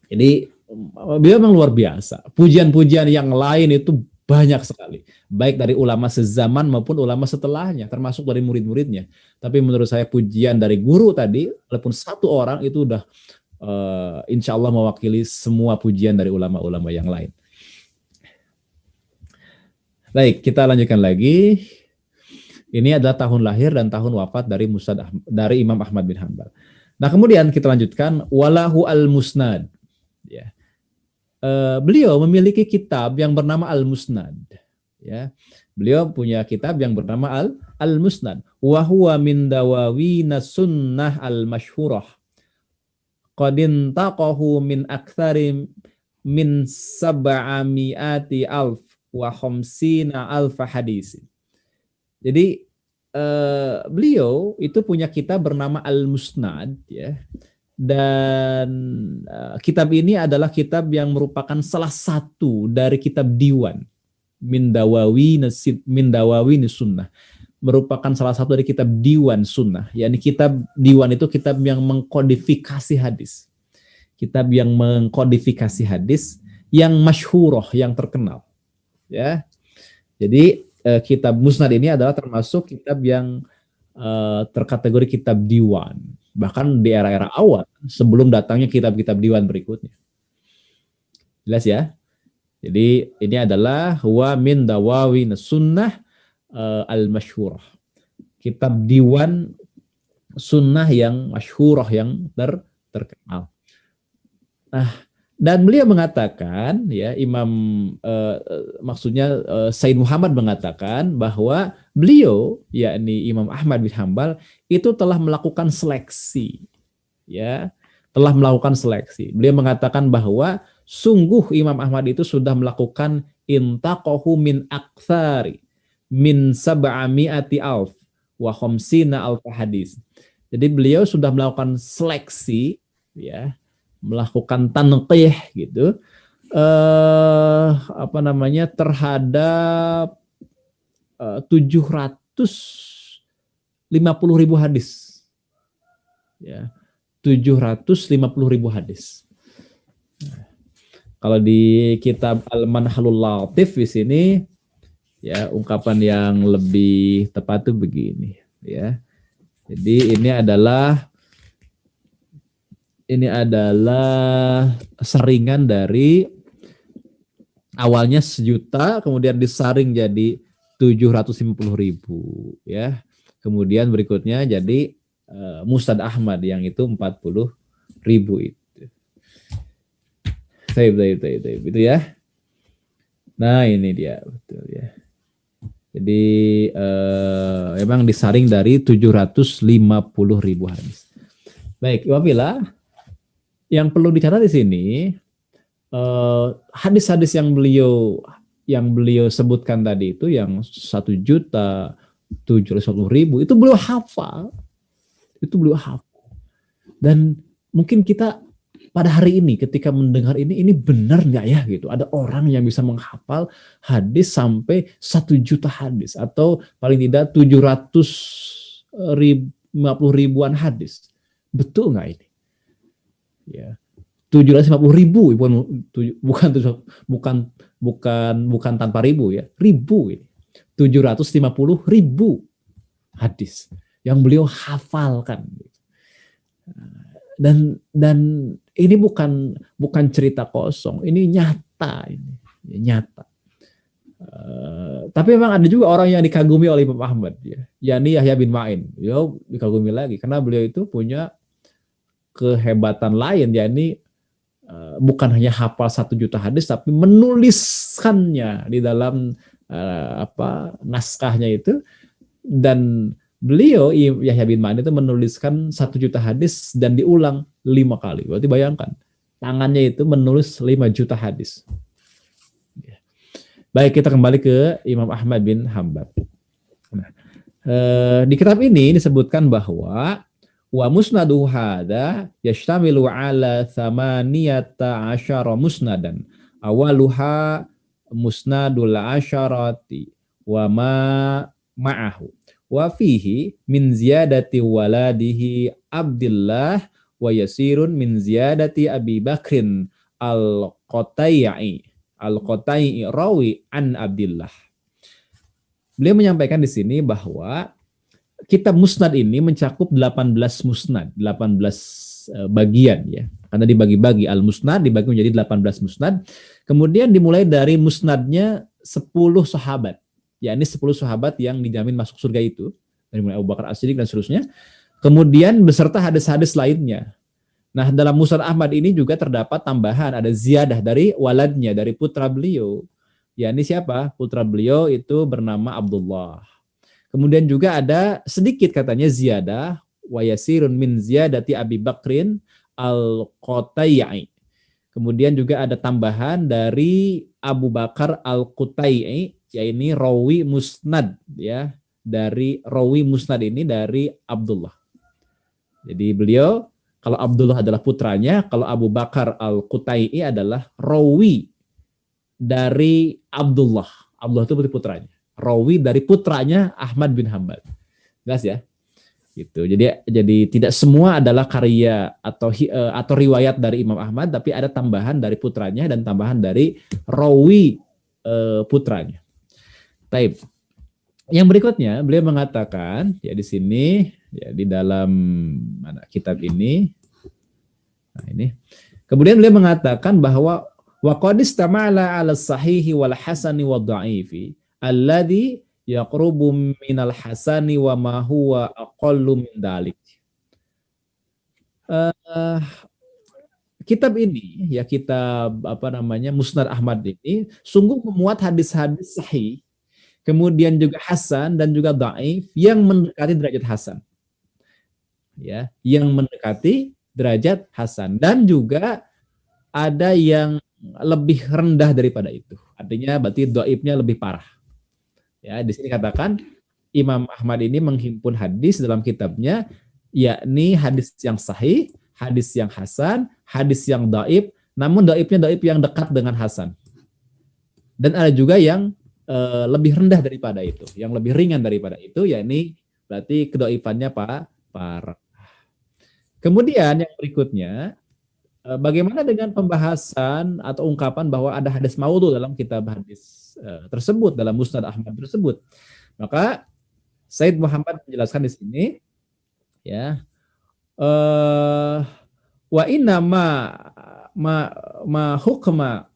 Jadi beliau memang luar biasa. Pujian-pujian yang lain itu banyak sekali, baik dari ulama sezaman maupun ulama setelahnya, termasuk dari murid-muridnya. Tapi menurut saya pujian dari guru tadi, walaupun 1 orang itu udah insya Allah mewakili semua pujian dari ulama-ulama yang lain. Baik, kita lanjutkan lagi. Ini adalah tahun lahir dan tahun wafat dari Imam Ahmad bin Hambal. Nah kemudian kita lanjutkan, walahu al-musnad. Ya. Beliau memiliki kitab yang bernama Al-Musnad. Ya. Beliau punya kitab yang bernama Al-Musnad. Wa huwa min dawawina sunnah al-masyhurah. Qadin taqahu min aktsari min sab'ami'ati alf wa khamsina alf hadis. Jadi beliau itu punya kitab bernama Al-Musnad ya. Dan kitab ini adalah kitab yang merupakan salah satu dari kitab diwan min dawawin sunnah, merupakan salah satu dari kitab diwan sunnah. Yani kitab diwan itu kitab yang mengkodifikasi hadis, kitab yang mengkodifikasi hadis yang masyhurah, yang terkenal ya. Jadi kitab Musnad ini adalah termasuk kitab yang terkategori kitab diwan. Bahkan di era-era awal sebelum datangnya kitab-kitab diwan berikutnya. Jelas ya? Jadi ini adalah huwa min dawawin sunnah al-masyhurah. Kitab diwan sunnah yang masyhurah, yang terkenal. Nah, dan beliau mengatakan ya maksudnya Said Muhammad mengatakan bahwa beliau yakni Imam Ahmad bin Hambal itu telah melakukan seleksi ya, telah melakukan seleksi. Beliau mengatakan bahwa sungguh Imam Ahmad itu sudah melakukan intaqahu min aktsari min sab'ami'ati alf wa khamsina alf hadis. Jadi beliau sudah melakukan seleksi ya, melakukan tanqih gitu terhadap 750.000 hadis ya, 750.000 hadis. Kalau di kitab Al-Manhalul Latif di sini ya ungkapan yang lebih tepat itu begini ya. Jadi ini adalah seringan dari awalnya 1.000.000 kemudian disaring jadi 750.000 ya. Kemudian berikutnya jadi Musnad Ahmad yang itu 40.000 itu. Itu ya. Nah, ini dia betul ya. Jadi memang disaring dari 750.000 hadis. Baik, apabila yang perlu dicatat di sini hadis-hadis yang beliau sebutkan tadi itu yang 1.750.000 itu beliau hafal. Dan mungkin kita pada hari ini ketika mendengar ini benar nggak ya gitu. Ada orang yang bisa menghafal hadis sampai 1.000.000 hadis atau paling tidak 750.000-an hadis. Betul nggak ini? Ya. 750.000 bukan tanpa ribu ya. Ribu ini. 750.000 hadis yang beliau hafalkan. Dan ini bukan cerita kosong, ini nyata nyata. Tapi memang ada juga orang yang dikagumi oleh Imam Ahmad ya, yakni Yahya bin Ma'in. Beliau dikagumi lagi karena beliau itu punya kehebatan lain, yakni bukan hanya hafal 1.000.000 hadis tapi menuliskannya di dalam naskahnya itu. Dan beliau Yahya bin Ma'in itu menuliskan 1.000.000 hadis dan diulang 5 kali. Berarti bayangkan, tangannya itu menulis 5.000.000 hadis. Baik, kita kembali ke Imam Ahmad bin Hanbal. Nah, di kitab ini disebutkan bahwa wa musnadu hadza yashtamilu ala 18 musnadan. Awaluha musnadul asyarati wa ma ma'ahu. Wa fihi min ziyadati waladihi Abdullah wa yasirun min ziyadati Abi Bakrin al-Qotai'i rawi an Abdullah. Beliau menyampaikan di sini bahwa kitab musnad ini mencakup 18 musnad, 18 bagian ya. Karena dibagi-bagi al-musnad dibagi menjadi 18 musnad. Kemudian dimulai dari musnadnya 10 sahabat. Yakni 10 sahabat yang dijamin masuk surga itu, dari mulai Abu Bakar As-Siddiq dan seterusnya. Kemudian beserta hadis-hadis lainnya. Nah, dalam Musnad Ahmad ini juga terdapat tambahan, ada ziyadah dari waladnya, dari putra beliau. Yakni siapa? Putra beliau itu bernama Abdullah. Kemudian juga ada sedikit katanya ziyadah, wa yasirun min ziyadati Abi Bakrin al-Qotai'i. Kemudian juga ada tambahan dari Abu Bakar al-Qutai'i, yaitu rawi musnad ya, dari rawi musnad ini dari Abdullah. Jadi beliau, kalau Abdullah adalah putranya, kalau Abu Bakar al-Qutai'i adalah rawi dari Abdullah. Abdullah itu berarti putranya. Rawi dari putranya Ahmad bin Hanbal. Jelas ya? Gitu. Jadi tidak semua adalah karya atau riwayat dari Imam Ahmad, tapi ada tambahan dari putranya dan tambahan dari rawi putranya. Taib. Yang berikutnya beliau mengatakan ya di sini ya di dalam kitab ini. Nah, ini. Kemudian beliau mengatakan bahwa wa qad istama'ala 'ala sahihi wal hasani wad dha'ifi alladhi yaqrubu minal hasani wa ma huwa aqallu min dalik. Kitab ini ya, kitab Musnad Ahmad ini sungguh memuat hadis-hadis sahih, kemudian juga hasan dan juga dhaif yang mendekati derajat hasan. Ya, yang mendekati derajat hasan, dan juga ada yang lebih rendah daripada itu. Artinya berarti dhaifnya lebih parah. Ya, di sini katakan Imam Ahmad ini menghimpun hadis dalam kitabnya, yakni hadis yang sahih, hadis yang hasan, hadis yang dhaif, namun dhaifnya dhaif yang dekat dengan hasan. Dan ada juga yang lebih rendah daripada itu, yang lebih ringan daripada itu, yakni berarti kedhaifannya parah. Kemudian yang berikutnya, bagaimana dengan pembahasan atau ungkapan bahwa ada hadis maudhu dalam kitab hadis tersebut, dalam Musnad Ahmad tersebut? Maka Said Muhammad menjelaskan di sini, ya, wa inna ma ma hukma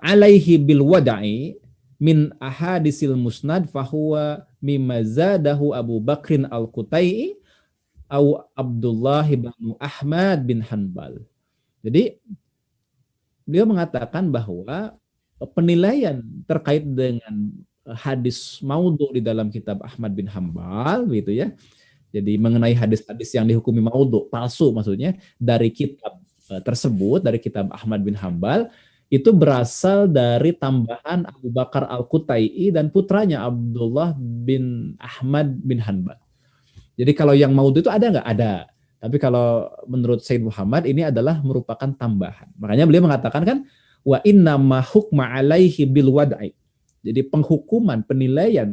alaihi bil wada'i min ahadisil musnad fahuwa mimma zadahu Abu Bakrin al-Qutai'i au Abdullah bin Ahmad bin Hanbal. Jadi beliau mengatakan bahwa penilaian terkait dengan hadis maudhu di dalam kitab Ahmad bin Hanbal gitu ya. Jadi mengenai hadis-hadis yang dihukumi maudhu, palsu maksudnya, dari kitab tersebut, dari kitab Ahmad bin Hanbal, itu berasal dari tambahan Abu Bakar Al-Qutai'i dan putranya Abdullah bin Ahmad bin Hanbal. Jadi kalau yang maudhu itu ada nggak? Ada. Tapi kalau menurut Said Muhammad ini adalah merupakan tambahan. Makanya beliau mengatakan kan, wa inna ma hukma alaihi bil wad'i. Jadi penghukuman, penilaian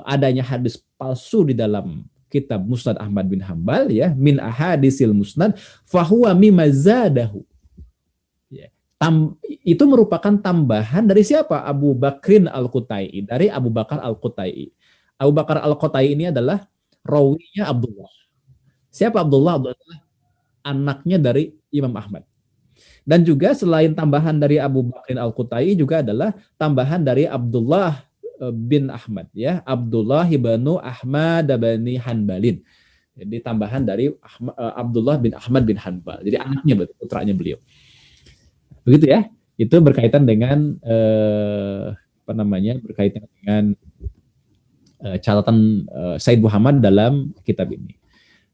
adanya hadis palsu di dalam kitab Musnad Ahmad bin Hanbal, ya, min ahadisil musnad fahuwa mimma zadahu. Ya. Itu merupakan tambahan dari siapa? Abu Bakrin Al-Qutai'i, dari Abu Bakar Al-Qutai'i. Abu Bakar Al-Qutai'i ini adalah rawinya Abdullah. Siapa Abdullah? Abdullah adalah anaknya dari Imam Ahmad. Dan juga selain tambahan dari Abu Bakrin Al-Qutai'i juga adalah tambahan dari Abdullah bin Ahmad, ya, Abdullah ibnu Ahmad bin Hanbalin. Jadi tambahan dari Abdullah bin Ahmad bin Hanbal. Jadi anaknya, putranya beliau. Begitu ya. Itu berkaitan dengan berkaitan dengan catatan Said Muhammad dalam kitab ini.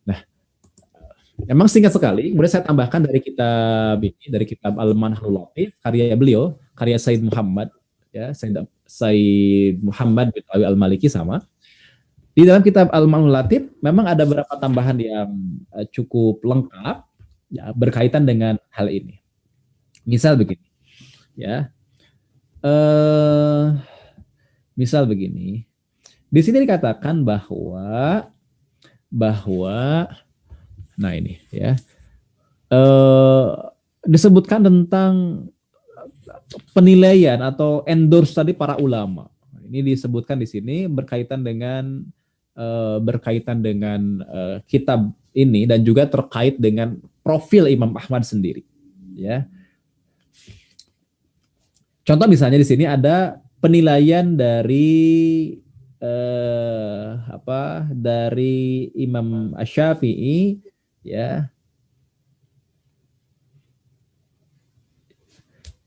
Nah, memang singkat sekali. Kemudian saya tambahkan dari kitab ini, dari kitab Al-Manhul Latif, karya beliau, karya Said Muhammad, ya, Said Muhammad bin Ali Al-Maliki sama. Di dalam kitab Al-Manhul Latif memang ada beberapa tambahan yang cukup lengkap, ya, berkaitan dengan hal ini. Misal begini, ya. Misal begini. Di sini dikatakan bahwa nah ini, ya, disebutkan tentang penilaian atau endorse tadi para ulama. Ini disebutkan di sini berkaitan dengan kitab ini dan juga terkait dengan profil Imam Ahmad sendiri, ya. Contoh misalnya di sini ada penilaian dari dari Imam Asy-Syafi'i, ya.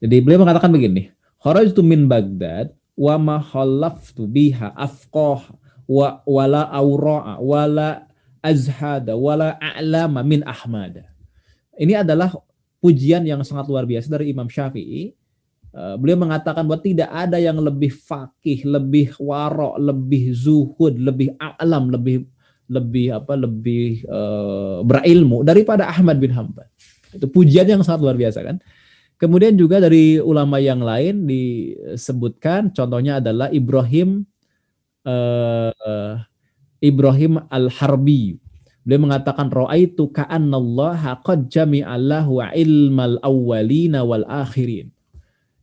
Jadi beliau mengatakan begini, kharajtu min Baghdad wa ma khallaftu biha afqah wa wala awra'a wala azhada wala a'lama min Ahmad. Ini adalah pujian yang sangat luar biasa dari Imam Syafi'i. Beliau mengatakan bahwa tidak ada yang lebih faqih, lebih wara', lebih zuhud, lebih a'lam, lebih berilmu daripada Ahmad bin Hanbal. Itu pujian yang sangat luar biasa kan. Kemudian juga dari ulama yang lain disebutkan, contohnya adalah Ibrahim Al-Harbi. Beliau mengatakan ra'aitu ka'annallaha qad jami'a lahu ilmal awwalina wal akhirin.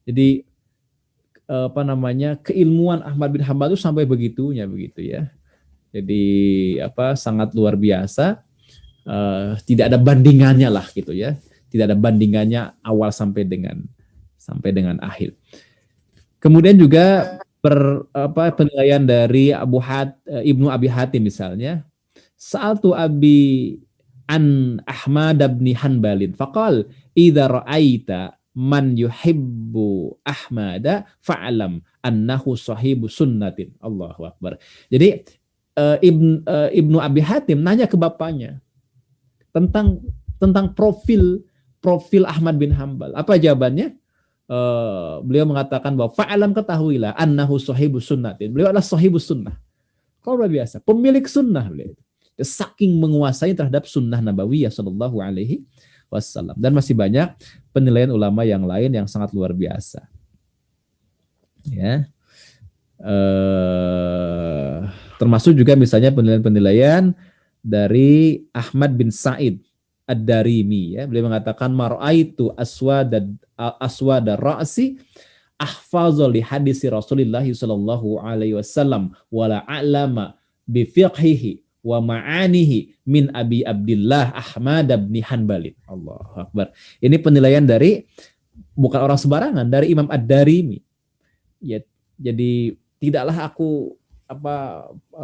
Jadi keilmuan Ahmad bin Hanbal itu sampai begitunya, begitu ya. Jadi sangat luar biasa, tidak ada bandingannya lah gitu ya. Tidak ada bandingannya awal sampai dengan akhir. Kemudian juga penilaian dari Ibnu Abi Hatim misalnya, sa'altu Abi an Ahmad bin Hanbalin faqal idza ra'aita man yuhibbu Ahmada fa'alam annahu sahibu sunnatin. Allahu Akbar. Jadi Ibnu Abi Hatim nanya ke bapaknya tentang profil Ahmad bin Hanbal. Apa jawabannya? Beliau mengatakan bahwa fa'alam, ketahuilah, annahu sahibu sunnatin. Beliau adalah sahibu sunnah. Kalau luar biasa, pemilik sunnah beliau. Saking menguasai terhadap sunnah Nabawiyah sallallahu alaihi wasallam. Dan masih banyak penilaian ulama yang lain yang sangat luar biasa. Ya. Termasuk juga misalnya penilaian-penilaian dari Ahmad bin Sa'id Ad-Darimi ya. Beliau mengatakan mar'aitu aswada ra'si ahfazul li hadisi Rasulullah sallallahu alaihi wasallam wala a'lama bi fiqhihi wa ma'anihi min Abi Abdullah Ahmad bin Hanbal. Allahu Akbar. Ini penilaian dari bukan orang sembarangan, dari Imam Ad-Darimi. Ya, jadi tidaklah aku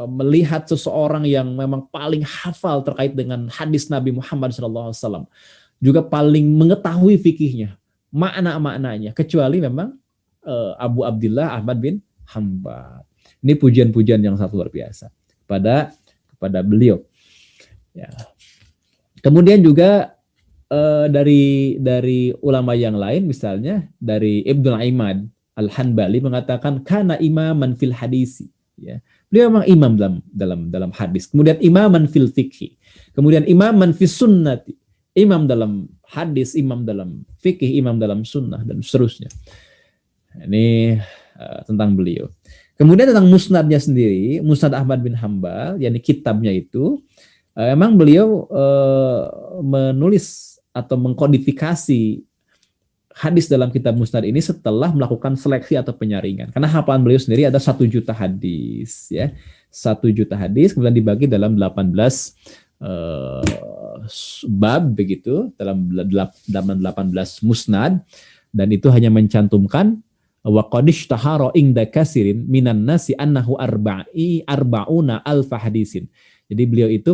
melihat seseorang yang memang paling hafal terkait dengan hadis Nabi Muhammad SAW, juga paling mengetahui fikihnya, makna-maknanya, kecuali memang Abu Abdullah Ahmad bin Hanbal. Ini pujian-pujian yang sangat luar biasa kepada beliau. Ya. Kemudian juga dari ulama yang lain, misalnya dari Ibnu Imad Al-Hanbali mengatakan kana imaman fil hadisi. Ya. Beliau memang imam dalam hadis. Kemudian imaman fil fikhi. Kemudian imaman fis sunnati. Imam dalam hadis, imam dalam fikih, imam dalam sunnah, dan seterusnya. Ini tentang beliau. Kemudian tentang musnadnya sendiri, Musnad Ahmad bin Hanbal, yakni kitabnya itu, memang beliau menulis atau mengkodifikasi hadis dalam kitab Musnad ini setelah melakukan seleksi atau penyaringan. Karena hafalan beliau sendiri ada 1 juta hadis, ya, 1 juta hadis, kemudian dibagi dalam 18 bab begitu, dalam 18 musnad, dan itu hanya mencantumkan wa qadish tahara inda kasirin minan nasi annahu arba'una alfa hadisin. Jadi beliau itu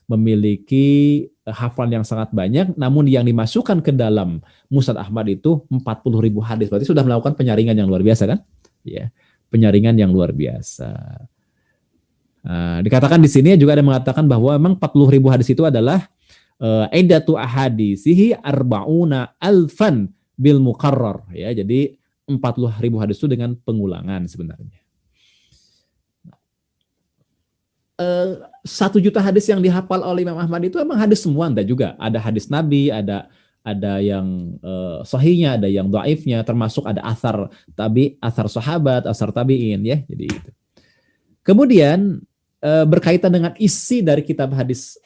memiliki hafalan yang sangat banyak, namun yang dimasukkan ke dalam Musnad Ahmad itu 40.000 hadis. Berarti sudah melakukan penyaringan yang luar biasa kan? Ya, penyaringan yang luar biasa. Dikatakan di sini juga ada mengatakan bahwa memang 40.000 hadis itu adalah iddatu ahadisihi arba'una alfan bil muqarrar, ya. Jadi 40.000 hadis itu dengan pengulangan sebenarnya. 1 juta hadis yang dihafal oleh Imam Ahmad itu memang hadis semua, enggak juga. Ada hadis Nabi, ada yang sahihnya, ada yang dhaifnya, termasuk ada asar sahabat, asar tabi'in, ya. Jadi itu. Kemudian berkaitan dengan isi dari kitab hadis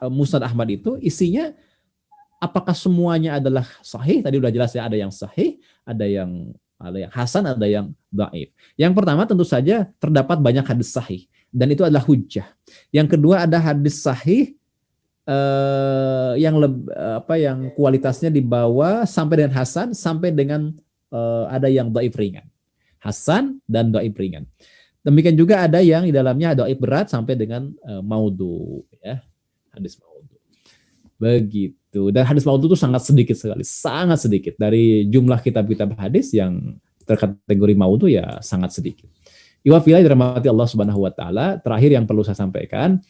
Musnad Ahmad itu, isinya apakah semuanya adalah sahih? Tadi udah jelas ya, ada yang sahih, ada yang hasan, ada yang dhaif. Yang pertama tentu saja terdapat banyak hadis sahih, dan itu adalah hujjah. Yang kedua ada hadis sahih yang kualitasnya di bawah sampai dengan hasan, sampai dengan ada yang dhaif ringan. Hasan dan dhaif ringan. Demikian juga ada yang di dalamnya dhaif berat sampai dengan maudhu, ya, hadis maudhu. Begitu. Dan hadis maudhu itu sangat sedikit sekali, sangat sedikit. Dari jumlah kitab-kitab hadis yang terkategori maudhu ya sangat sedikit. Iwafillah dirahmati Allah Subhanahu wa taala. Terakhir yang perlu saya sampaikan,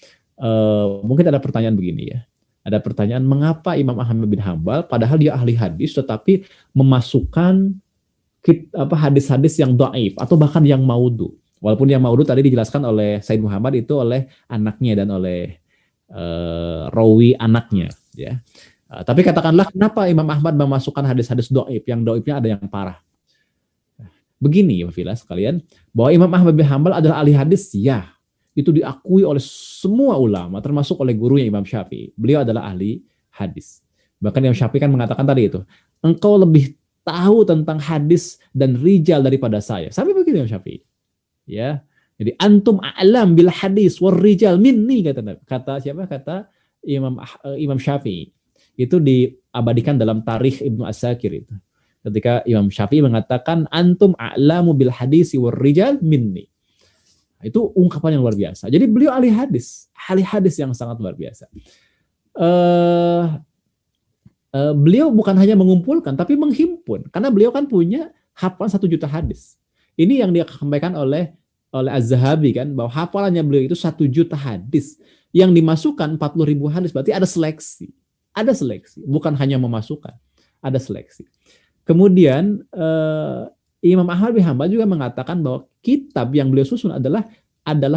mungkin ada pertanyaan begini ya. Ada pertanyaan, mengapa Imam Ahmad bin Hanbal padahal dia ahli hadis tetapi memasukkan hadis-hadis yang dhaif atau bahkan yang maudhu. Walaupun yang maudhu tadi dijelaskan oleh Said Muhammad itu oleh anaknya dan oleh rawi anaknya, ya. Tapi katakanlah kenapa Imam Ahmad memasukkan hadis-hadis dhaif, yang dhaifnya ada yang parah. Begini, Wafilah sekalian, bahwa Imam Ahmad bin Hanbal adalah ahli hadis, ya. Itu diakui oleh semua ulama, termasuk oleh gurunya Imam Syafi'i. Beliau adalah ahli hadis. Bahkan Imam Syafi'i kan mengatakan tadi itu, engkau lebih tahu tentang hadis dan rijal daripada saya. Sampai begitu Imam Syafi'i. Ya, jadi antum a'lam bil hadis war rijal minni, kata siapa? Kata Imam Syafi'i. Itu diabadikan dalam Tarikh Ibnu Asakir itu. Ketika Imam Syafi'i mengatakan antum a'lamu bil hadisi war rijal minni. Itu ungkapan yang luar biasa. Jadi beliau ahli hadis yang sangat luar biasa. Beliau bukan hanya mengumpulkan tapi menghimpun, karena beliau kan punya hafalan 1 juta hadis. Ini yang disampaikan oleh Az-Zahabi kan, bahwa hafalannya beliau itu 1 juta hadis yang dimasukkan 40.000 hadis, berarti ada seleksi. Ada seleksi, bukan hanya memasukkan, ada seleksi. Kemudian Imam Ahmad bin Hanbal juga mengatakan bahwa kitab yang beliau susun adalah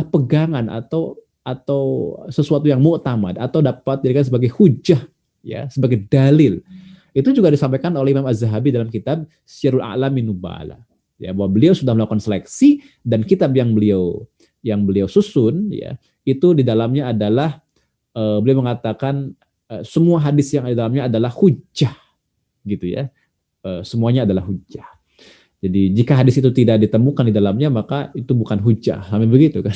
pegangan atau sesuatu yang mu'tamad atau dapat dijadikan sebagai hujjah, ya, sebagai dalil. Itu juga disampaikan oleh Imam Az-Zahabi dalam kitab Syiarul A'lamin Nubala. Ya, bahwa beliau sudah melakukan seleksi dan kitab yang beliau susun, ya, itu di dalamnya adalah beliau mengatakan semua hadis yang di dalamnya adalah hujjah gitu ya. Semuanya adalah hujjah. Jadi jika hadis itu tidak ditemukan di dalamnya maka itu bukan hujjah, sampai begitu kan.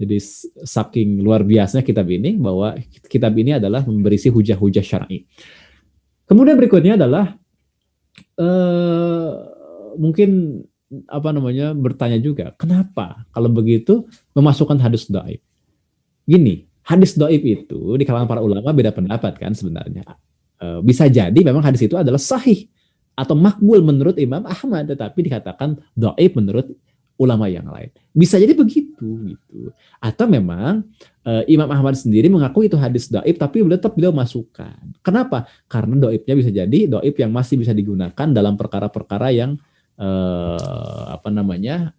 Jadi saking luar biasanya kitab ini bahwa kitab ini adalah berisi hujjah-hujjah syar'i. Kemudian berikutnya adalah mungkin bertanya juga, kenapa kalau begitu memasukkan hadis dhaif? Gini, hadis dhaif itu di kalangan para ulama beda pendapat kan sebenarnya. Bisa jadi memang hadis itu adalah sahih atau makbul menurut Imam Ahmad, tetapi dikatakan dhaif menurut ulama yang lain. Bisa jadi begitu gitu. Atau memang Imam Ahmad sendiri mengaku itu hadis dhaif tapi tetap beliau masukkan. Kenapa? Karena dhaifnya bisa jadi dhaif yang masih bisa digunakan dalam perkara-perkara yang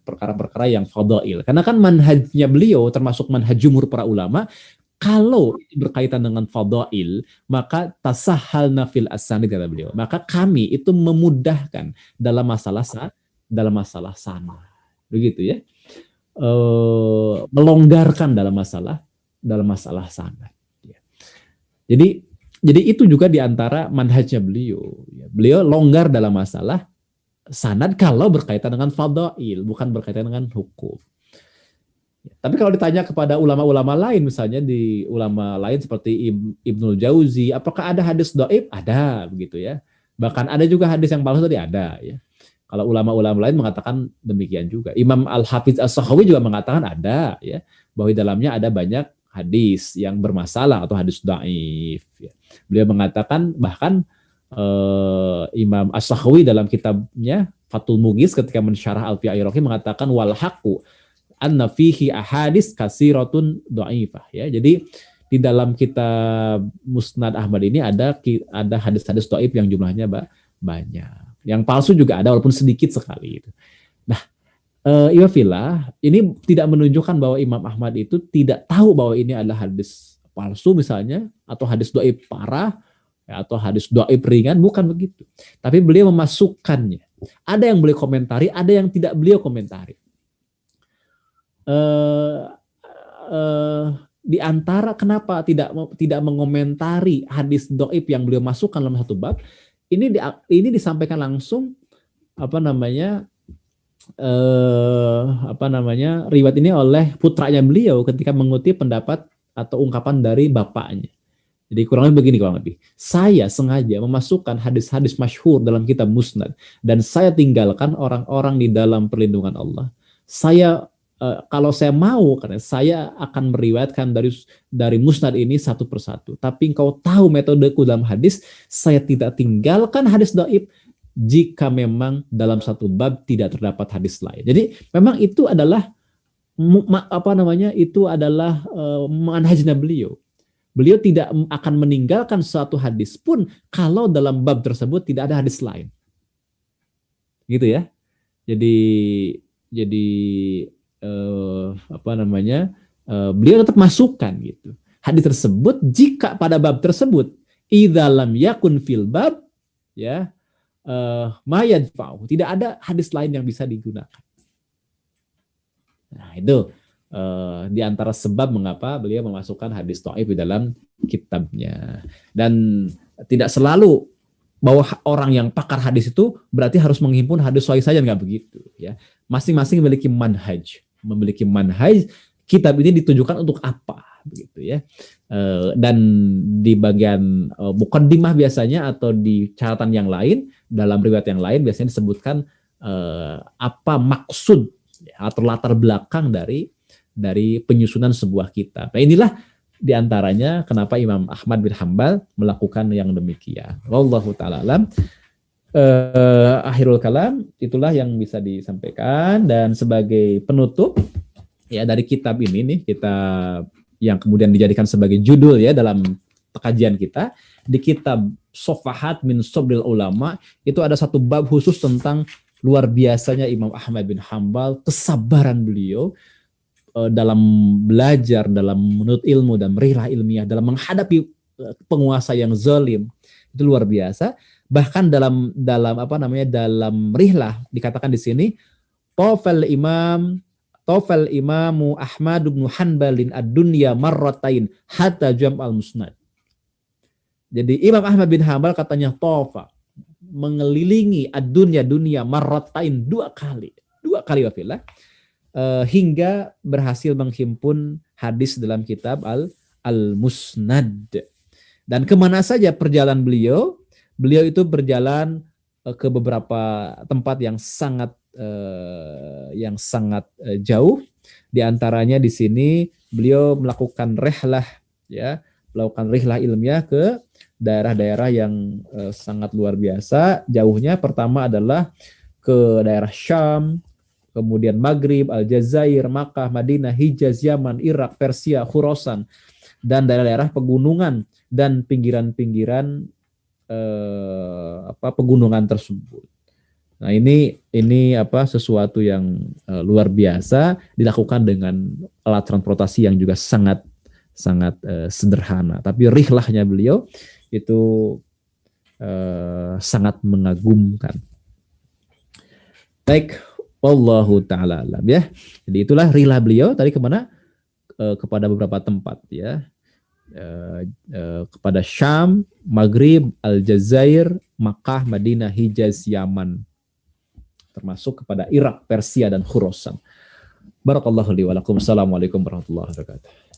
perkara-perkara yang fadail. Karena kan manhajnya beliau termasuk manhaj jumhur para ulama, kalau berkaitan dengan fadail, maka tasahalna fil asanid kata beliau. Maka kami itu memudahkan dalam masalah sana. Begitu ya. Melonggarkan dalam masalah sana. Jadi itu juga diantara manhajnya beliau. Beliau longgar dalam masalah sanad kalau berkaitan dengan fadail, bukan berkaitan dengan hukum. Tapi kalau ditanya kepada ulama-ulama lain, misalnya di ulama lain seperti Ibnul Jauzi, apakah ada hadis dhaif? Ada, begitu ya. Bahkan ada juga hadis yang palsu tadi ada, ya. Kalau ulama-ulama lain mengatakan demikian juga. Imam Al-Hafiz As-Sakhawi juga mengatakan ada, ya, bahwa di dalamnya ada banyak hadis yang bermasalah atau hadis dhaif. Ya. Beliau mengatakan bahkan Imam As-Sakhawi dalam kitabnya Fathul Mughis ketika mensyarah Alfiyah Iraqi mengatakan wal haqu anna fihi ahadis kasiratun dhaifah, ya. Jadi di dalam kitab Musnad Ahmad ini ada hadis-hadis dhaif yang jumlahnya banyak. Yang palsu juga ada walaupun sedikit sekali. Nah, Iwafillah, ini tidak menunjukkan bahwa Imam Ahmad itu tidak tahu bahwa ini adalah hadis palsu misalnya atau hadis dhaif parah, ya, atau hadis dhaif ringan, bukan begitu. Tapi beliau memasukkannya. Ada yang beliau komentari, ada yang tidak beliau komentari. Di antara kenapa tidak mengomentari hadis dhaif yang beliau masukkan dalam satu bab, ini disampaikan langsung riwayat ini oleh putranya beliau ketika mengutip pendapat atau ungkapan dari bapaknya. Jadi kurang lebih. Saya sengaja memasukkan hadis-hadis masyhur dalam kitab Musnad dan saya tinggalkan orang-orang di dalam perlindungan Allah. Kalau saya mau, karena saya akan meriwayatkan dari Musnad ini satu persatu. Tapi engkau tahu metodeku dalam hadis, saya tidak tinggalkan hadis dhaif jika memang dalam satu bab tidak terdapat hadis lain. Jadi memang itu adalah manhajnya beliau. Beliau tidak akan meninggalkan suatu hadis pun kalau dalam bab tersebut tidak ada hadis lain. Gitu ya. Jadi beliau tetap masukkan gitu hadis tersebut jika pada bab tersebut idza lam yakun fil bab, ya, ma yadfa'u, tidak ada hadis lain yang bisa digunakan. Nah, itu di antara sebab mengapa beliau memasukkan hadis dhaif di dalam kitabnya. Dan tidak selalu bahwa orang yang pakar hadis itu berarti harus menghimpun hadis sahih saja, nggak begitu, ya. Masing-masing memiliki manhaj. Kitab ini ditujukan untuk apa, begitu ya. Dan di bagian muqaddimah biasanya atau di catatan yang lain, dalam riwayat yang lain biasanya disebutkan apa maksud atau latar belakang dari penyusunan sebuah kitab. Nah, inilah diantaranya kenapa Imam Ahmad bin Hanbal melakukan yang demikian. Wallahu ta'ala alam. Akhirul kalam, itulah yang bisa disampaikan. Dan sebagai penutup ya dari kitab ini nih, kitab yang kemudian dijadikan sebagai judul ya dalam kajian kita, di kitab Sofahat min Sobril Ulama itu ada satu bab khusus tentang luar biasanya Imam Ahmad bin Hanbal, kesabaran beliau dalam belajar, dalam menuntut ilmu dan merilah ilmiah, dalam menghadapi penguasa yang zalim, itu luar biasa. Bahkan dalam rihlah dikatakan di sini Tofal Imam tofal imamu Ahmad bin Hanbalin ad-dunya marratain hatta jam'al musnad. Jadi Imam Ahmad bin Hanbal katanya tofa, mengelilingi ad-dunya, dunia marratain, dua kali wafillah, hingga berhasil menghimpun hadis dalam kitab Al-Musnad. Dan kemana saja perjalanan beliau? Beliau itu berjalan ke beberapa tempat yang sangat jauh. Di antaranya di sini beliau melakukan rihlah, ya, melakukan rihlah ilmiah ke daerah-daerah yang sangat luar biasa. Jauhnya pertama adalah ke daerah Syam, kemudian Maghrib, Aljazair, Makkah, Madinah, Hijaz, Yaman, Irak, Persia, Khurasan, dan daerah-daerah pegunungan dan pinggiran-pinggiran pegunungan tersebut. Nah, ini sesuatu yang luar biasa dilakukan dengan alat transportasi yang juga sangat sederhana. Tapi rihlahnya beliau itu sangat mengagumkan. Baik, wallahu taala alam, ya. Jadi itulah rihlah beliau tadi kemana? Kepada beberapa tempat, ya. Kepada Syam, Maghrib, Aljazair, Makkah, Madinah, Hijaz, Yaman, termasuk kepada Irak, Persia, dan Khurasan. Barakallahu li wa lakum. Assalamualaikum warahmatullahi wabarakatuh.